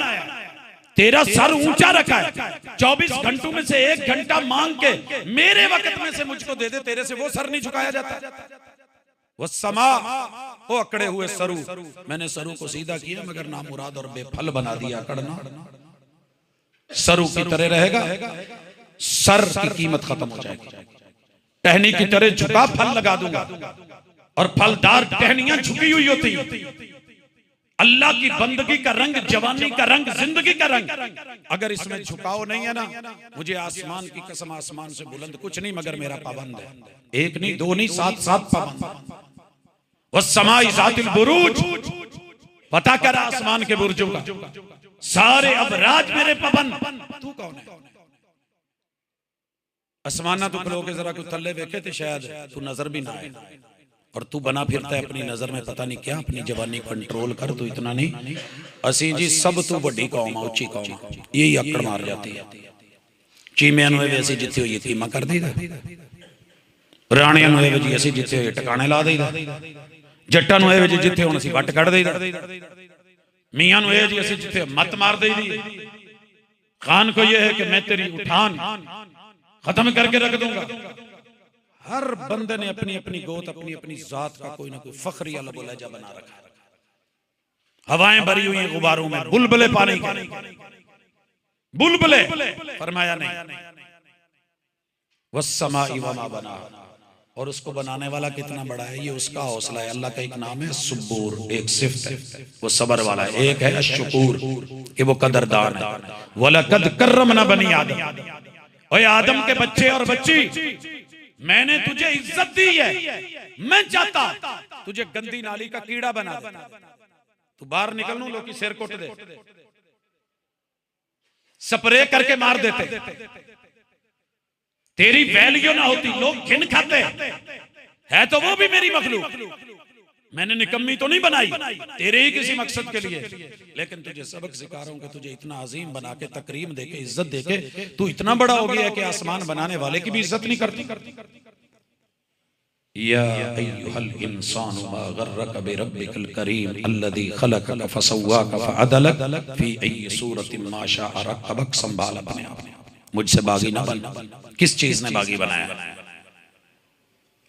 तेरा सर ऊंचा रखा है। 24 घंटों में से 1 घंटा मांग के मेरे वक्त में से मुझको दे दे, तेरे से वो सर नहीं झुकाया जाता। वो समा, वो अकड़े हुए सरू, मैंने सरू को सीधा किया मगर नामुराद और बेफल बना दिया। अकड़ना सरू की तरह रहेगा, सर की कीमत खत्म हो जाएगी। टहनी की तरह झुका फल लगा दूंगा, और फलदार टहनियां झुकी हुई होती। अल्लाह की बंदगी का रंग, जवानी का रंग, जिंदगी का रंग, अगर इसमें झुकाव नहीं है ना, मुझे आसमान की कसम, आसमान से बुलंद कुछ नहीं मगर मेरा पाबंद है। 1 नहीं 2 नहीं 7 पाबंद। वस्समाइ ज़ातिल बुरूज, पता कर आसमान के बुर्जों का, सारे अब राज मेरे पाबंद। तू कौन है? आसमाना तू खलो के जरा कुछ थल्ले देखे तो शायद तू नजर भी ना आए, और तू बना फिरता है अपनी नजर में पता नहीं क्या। अपनी जवानी कंट्रोल कर, तू इतना नहीं। असी जी सब तू बड़ी कौम, उच्ची कौम, यही अकड़ मार जाती है। चीमिया नु वैसे जिथे हुई कीमा कर दीदा, राणिया नु जी असी जिथे हुए टकाने ला दईदा, जट्टा नु जी जिथे हुण असी वट कढ़ दईदा, मियां नु जी असी जिथे मत मार दईदी। खान को यह है कि मैं तेरी उठान खत्म करके रख दूंगा। हर बंदे ने अपनी अपनी गोत, अपनी अपनी जात का कोई ना कोई फखरिया लबोलहजा बना रखा है। हवाएं भरी हुई हैं गुबारों में, बुलबुले पानी के, बुलबुले फरमाया नहीं। वस्समाइ वमा बनाहा, और उसको बनाने वाला कितना बड़ा है, ये उसका हौसला है। अल्लाह का एक नाम है सुब्बूर, एक सिफ्त है, वो सबर वाला है। एक है अश्शुकूर, कि वो कदरदान है। वलकद कर्रमना बनी आदम, ओए आदम के बच्चे और बच्ची, मैंने तुझे इज्जत दी है। मैं चाहता तुझे गंदी नाली का कीड़ा बना दे, तू बाहर निकल लूं, लोग की सिर कुट दे, स्प्रे करके मार देते, तेरी वैल्यू ना होती, लोग घिन खाते है। तो वो भी मेरी मखलूक, मैंने निकम्मी तो नहीं बनाई, तेरे ही किसी मकसद के लिए। लेकिन तुझे सबक सिखा रहा हूं कि तुझे इतना अजीम बना के, तकरीम देके, इज्जत देके तू इतना बड़ा हो गया है कि आसमान बनाने वाले की भी इज्जत नहीं करती। या अय्युहल इंसानु मा गर्रक बिरब्बिकल करीम अल्लज़ी खलक़क फसव्वाक फअदलक फी अय्यि सूरतिन मा शाअ रक्कबक। संभाल अपने आप, मुझसे बागी ना बन। किस चीज ने बागी बनाया?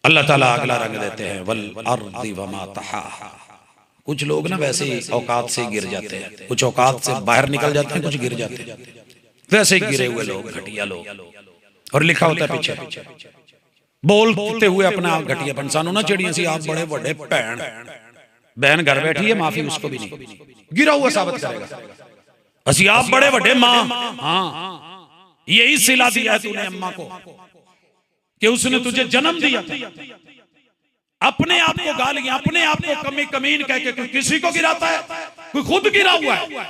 अल्लाह ताला अगला रंग देते हैं, वल अर्दि वमा तहाहा। कुछ लोग ना वैसे ही औकात से गिर जाते हैं, कुछ औकात से बाहर निकल जाते हैं, कुछ गिर जाते हैं। वैसे ही गिरे हुए लोग, घटिया लोग। और लिखा होता है पीछे, बोलते हुए अपना आप घटियापन। सानू ना चिड़िया सी आप बड़े बड़े भैन, बहन घर बैठी है, माफी उसको भी नहीं, गिरा हुआ साबित करेगा। असी आप बड़े बड़े मां, हाँ यही सिला दिया है तूने अम्मा को कि उसने तुझे जन्म दिया था। अपने आप को गालियां, अपने आप को कमी कमीन कह के कोई किसी को गिराता है, कोई खुद गिरा हुआ है।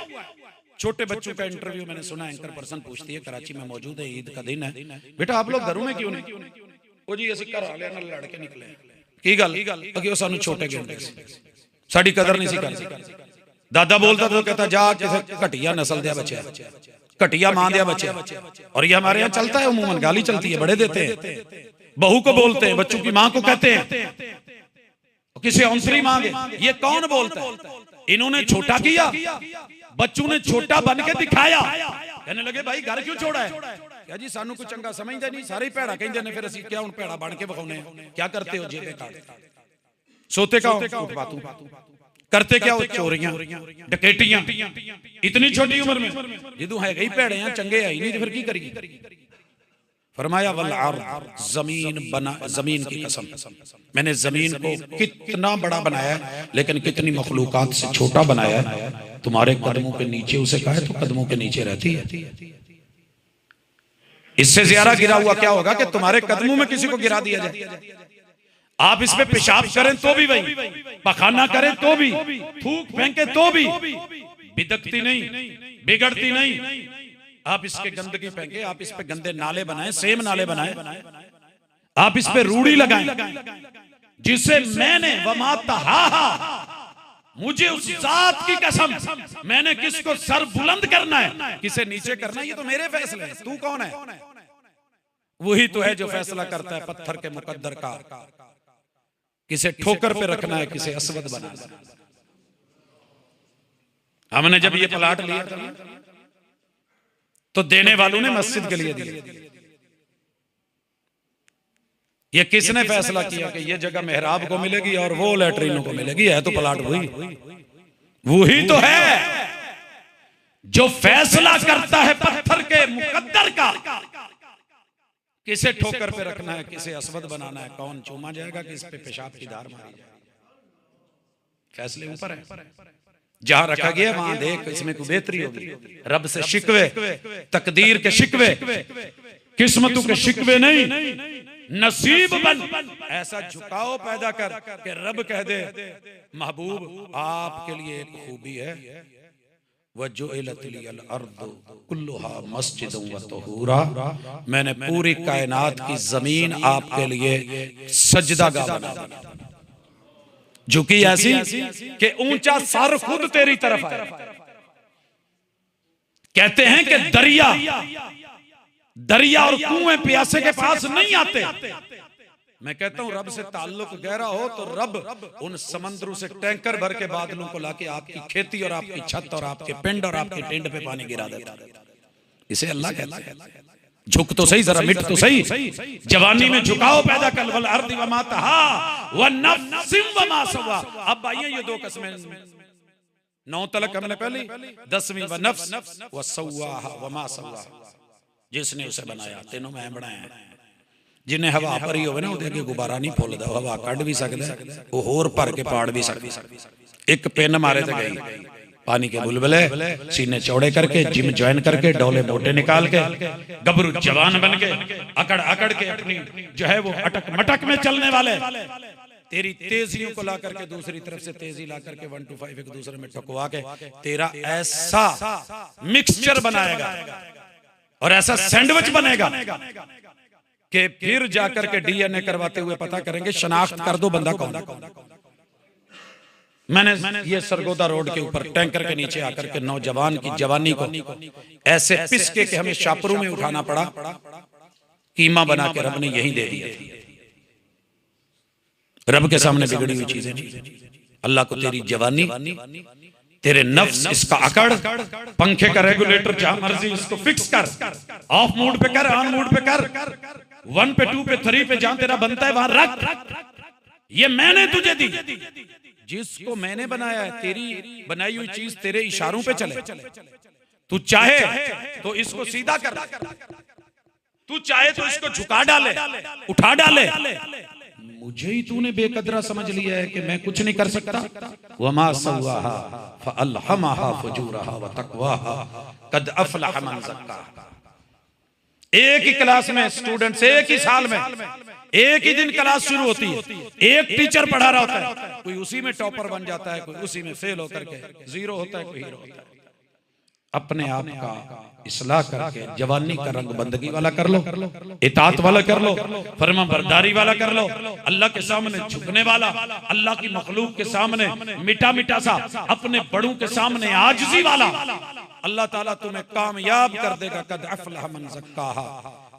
छोटे बच्चों का इंटरव्यू मैंने सुना, एंकर पर्सन पूछती है, कराची में मौजूद है, ईद का दिन है, बेटा आप लोग घरों में क्यों नहीं? वो जी असि घर वाले नाल लड़ के निकले की गल कि वो सानू छोटे गिनते साडी कदर नहीं सी करदे। दादा बोलता तो कहता जा किसी घटिया नस्ल दे बच्चे, घटिया मां दे बच्चे। और ये हमारे यहाँ चलता है, उमूमन गाली चलती है, बड़े देते हैं, बहू को बोलते हैं, बच्चों की मां को कहते हैं, किसी औंसरी मां दे। ये कौन बोलता है? इन्होंने छोटा किया बच्चों ने छोटा बन के दिखाया, कहने लगे भाई घर क्यों छोड़ा है? क्या जी सानू कुछ चंगा समझते नहीं, सारे भैड़ा कहते ने, फिर असि क्या हुण भैड़ा बन के विखाउने? क्या करते हो जेबे काट, सोते का फुटपाथू, करते क्या हो? चोरियां डकैतियां, इतनी छोटी उम्र में। जदों है गई भैड़े हैं चंगे है ही नहीं तो फिर की करिए? फरमाया वल अर्द, जमीन बना, जमीन की कसम, मैंने जमीन को कितना बड़ा बनाया है लेकिन कितनी मखलूकात से छोटा बनाया है। तुम्हारे कदमों के नीचे उसे कहा है तो कदमों के नीचे रहती है। इससे ज्यादा गिरा हुआ क्या होगा कि तुम्हारे कदमों में किसी को गिरा दिया जाए। आप इस पे पेशाब करें तो भी वही, पखाना करें तो भी, थूक फेंके तो भी, बिदकती नहीं, बिगड़ती नहीं। आप इसके गंदगी फेंके, आप इस पे गंदे नाले बनाएं, सेम नाले बनाएं, आप इस पे रूढ़ी लगाएं, जिसे मैंने वमा तहाहा, मुझे उस जात की कसम, मैंने किसको सर बुलंद करना है, किसे नीचे करना है, ये तो मेरे फैसले हैं। तू कौन है? वही तो है जो फैसला करता है पत्थर के मुकद्दर का, किसे ठोकर पे रखना है, किसे असवद बनाना है। हमने जब ये प्लाट लिया था तो देने वालों ने मस्जिद के लिए दिया। ये किसने फैसला किया कि ये जगह मेहराब को मिलेगी और वो लैट्रिनों को मिलेगी? है तो प्लाट वही तो है जो फैसला करता है पत्थर के मुकद्दर का, किसे ठोकर पे रखना है, किसे असवद बनाना है, कौन चूमा जाएगा कि इस पे पेशाब की धार मारी जाए। फैसले ऊपर है, जहां रखा गया वहां देख इसमें कोई बेहतरी होगी। रब से शिकवे, तकदीर के शिकवे, किस्मतों के शिकवे नहीं, नसीब बन, ऐसा झुकाव पैदा कर कि रब कह दे महबूब आपके लिए एक खूबी है, वजुइलत लियल अर्दु कुल्लुहा मस्जिदुन व तहूरा, मैंने पूरी कायनात की जमीन आपके लिए सजदागाह बना दी, झुकी ऐसी कि ऊंचा सर खुद तेरी तरफ आए। कहते हैं कि दरिया और कुएं प्यासे के पास नहीं आते। मैं कहता हूं रब से ताल्लुक गहरा हो तो रब उन समंदरों से टैंकर भर के बादलों को लाके आपकी खेती और आपकी छत और आपके पिंड और आपकी टेंट पे पानी गिरा देता। इसे अल्लाह कहता है। झुक तो सही, जरा मिट तो सही, जवानी में झुकाओ पैदा कर, वल अर्दि वमा तहा व नफ्सिन वमा सवा। अब आइए ये दो कस्में 9 तलक हमने पहले, 10वीं व नफ्स व सवाहा वमा सवा, जिसने उसे बनाया, तीनों मैं बनाया। जिन्हें हवा भरी होवे ना ਉਹਦੇ ਅੱਗੇ गुब्बारा नहीं फुलदा, हवा ਕੱਢ भी सकदा है, वो होर भर के पाड़ भी सकदा। एक पिन मारे तो गई, पानी के बुलबुले सीने चौड़े करके, जिम ज्वाइन करके, डोले मोटे निकाल के, गबरू जवान बन के, अकड़ अकड़ के अपनी जो है वो अटक मटक में चलने वाले, तेरी तेजियों को ला करके दूसरी तरफ से तेजी ला करके 1 to 5 एक दूसरे में ठुकवा के तेरा ऐसा मिक्सचर बनाएगा और ऐसा सैंडविच बनेगा कि फिर जाकर के डीएनए करवाते हुए पता करेंगे, शनाख्त कर दो बंदा कौन है। मैंने ये सरगोदा रोड के ऊपर टैंकर के नीचे आकर के नौजवान की जवानी को ऐसे पिसके के हमें शापरों में उठाना पड़ा, कीमा बना के रब ने यही दे दिया। रब के सामने बिगड़ी हुई चीजें नहीं। अल्लाह को तेरी जवानी, तेरे नफ्स, इसका अकड़, पंखे का रेगुलेटर जहां मर्जी इसको फिक्स कर, ऑफ मूड पे कर, ऑन मूड पे कर, 1 पे 2 पे 3 पे जहां तेरा बनता है वहां रख। ये मैंने तुझे दी, जिसको मैंने बनाया है, तेरी बनाई हुई चीज तेरे इशारों पे चले। तू चाहे तो इसको सीधा कर, तू चाहे तो इसको झुका डाले, उठा डाले। मुझे ही तूने बेकदरा समझ लिया है कि मैं कुछ नहीं कर सकता। वमा सव्वाहा फअल्हमहा फुजूरहा व तक़वाहा कद अफ़लह मन ज़क्काहा। एक ही क्लास में स्टूडेंट्स, एक ही साल में एक ही दिन क्लास शुरू होती है, एक टीचर पढ़ा रहा होता है, कोई उसी में टॉपर बन जाता है, कोई उसी में फेल होकर के 0 होता है, कोई हीरो होता है। अपने आप का इस्लाह करके जवानी का रंग बंदगी वाला कर लो, इताअत वाला कर लो, फर्मा बरदारी वाला कर लो, अल्लाह के सामने झुकने वाला, अल्लाह की मखलूक के सामने मिठा मिठा सा, अपने बड़ों के सामने आजिज़ी वाला। अल्लाह ताला तुम्हें कामयाब कर देगा। कद अफ़लह मन ज़क्काहा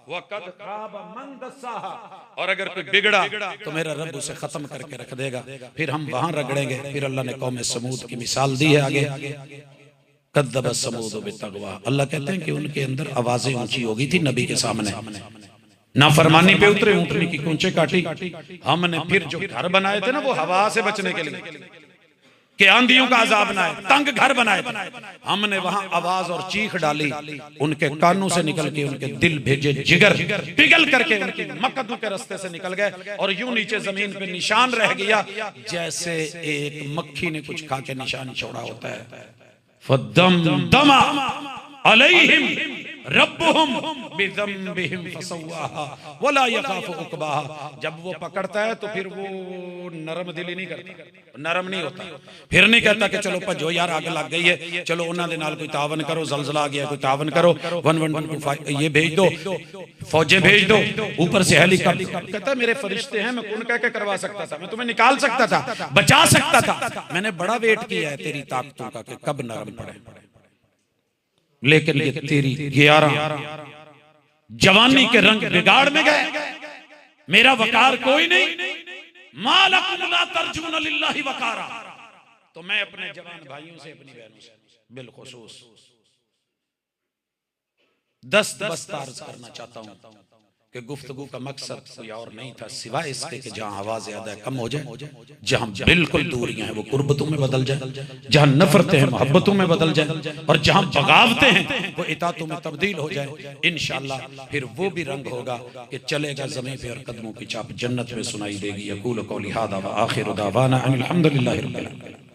व कद खाब मन दस्साहा। और अगर कोई बिगड़ा तो मेरा रब उसे खत्म करके रख देगा। फिर हम वहां रगड़ेंगे। फिर अल्लाह ने कौम समूद की मिसाल दी है आगे। कद्दबत समूद बितगवा। अल्लाह कहते हैं कि उनके अंदर आवाजें ऊंची हो गई थी नबी के सामने, नाफरमानी पे उतरे, ऊँटनी की कूंचे काटी। हमने फिर जो घर बनाए थे ना वो हवा से बचने के लिए, कि आंधियों का अजाब ना आए, तंग घर बनाए थे, हमने वहां आवाज और चीख डाली, उनके कानों से निकल के उनके दिल भेजे जिगर पिघल करके उनकी मकदों के रास्ते से निकल गए और यूं नीचे जमीन पे निशान रह गया जैसे एक मक्खी ने कुछ खा के निशान छोड़ा होता है। फद्दमदमा अलैहिम रब्बुहुम बिज़म्बिहिम फसव्वाहा वला यखाफु उक़बाहा। जब वो पकड़ता है तो फिर वो नरम दिली नहीं करता, नरम नहीं होता, फिर नहीं कहता कि चलो भजो यार आग लग गई है, चलो उन्हां दे नाल कोई तावन करो, जलजला आ गया कोई तावन करो, 112 ये भेज दो, फौजें भेज दो, ऊपर से हेलीकॉप्टर। कहता मेरे फरिश्ते हैं, मैं कौन कह के करवा सकता था, मैं तुम्हें निकाल सकता था, बचा सकता था, मैंने बड़ा वेट किया है तेरी ताकतों का कि कब नरम पड़े, लेकिन ये तेरी 11 जवानी के रंग बिगाड़ में गए, मेरा वकार कोई नहीं, मालकुम ला तर्जुन लिल्लाहि वकारा। तो मैं अपने जवान भाइयों से, अपनी बहनों से बिलखुसूस 10 दस्तार करना चाहता हूं कि गुफ्तगू का मकसद कोई और नहीं था सिवाय इसके कि जहां आवाज ज्यादा कम हो जाए, जहां बिल्कुल दूरियां हैं वो कुर्बतों में बदल जाए, जहां नफरतें हैं मोहब्बतों में बदल जाए, और जहां बगावतें हैं वो इताअतों में तब्दील हो जाए। इंशाअल्लाह फिर वो भी रंग होगा कि चलेगा ज़मीन पे और कदमों की चाप जन्नत में सुनाई देगी। यक़ूलु क़ौली हाज़ा व आखिरु दावाना अनिल हम्दुलिल्लाहि रब्बिल आलमीन।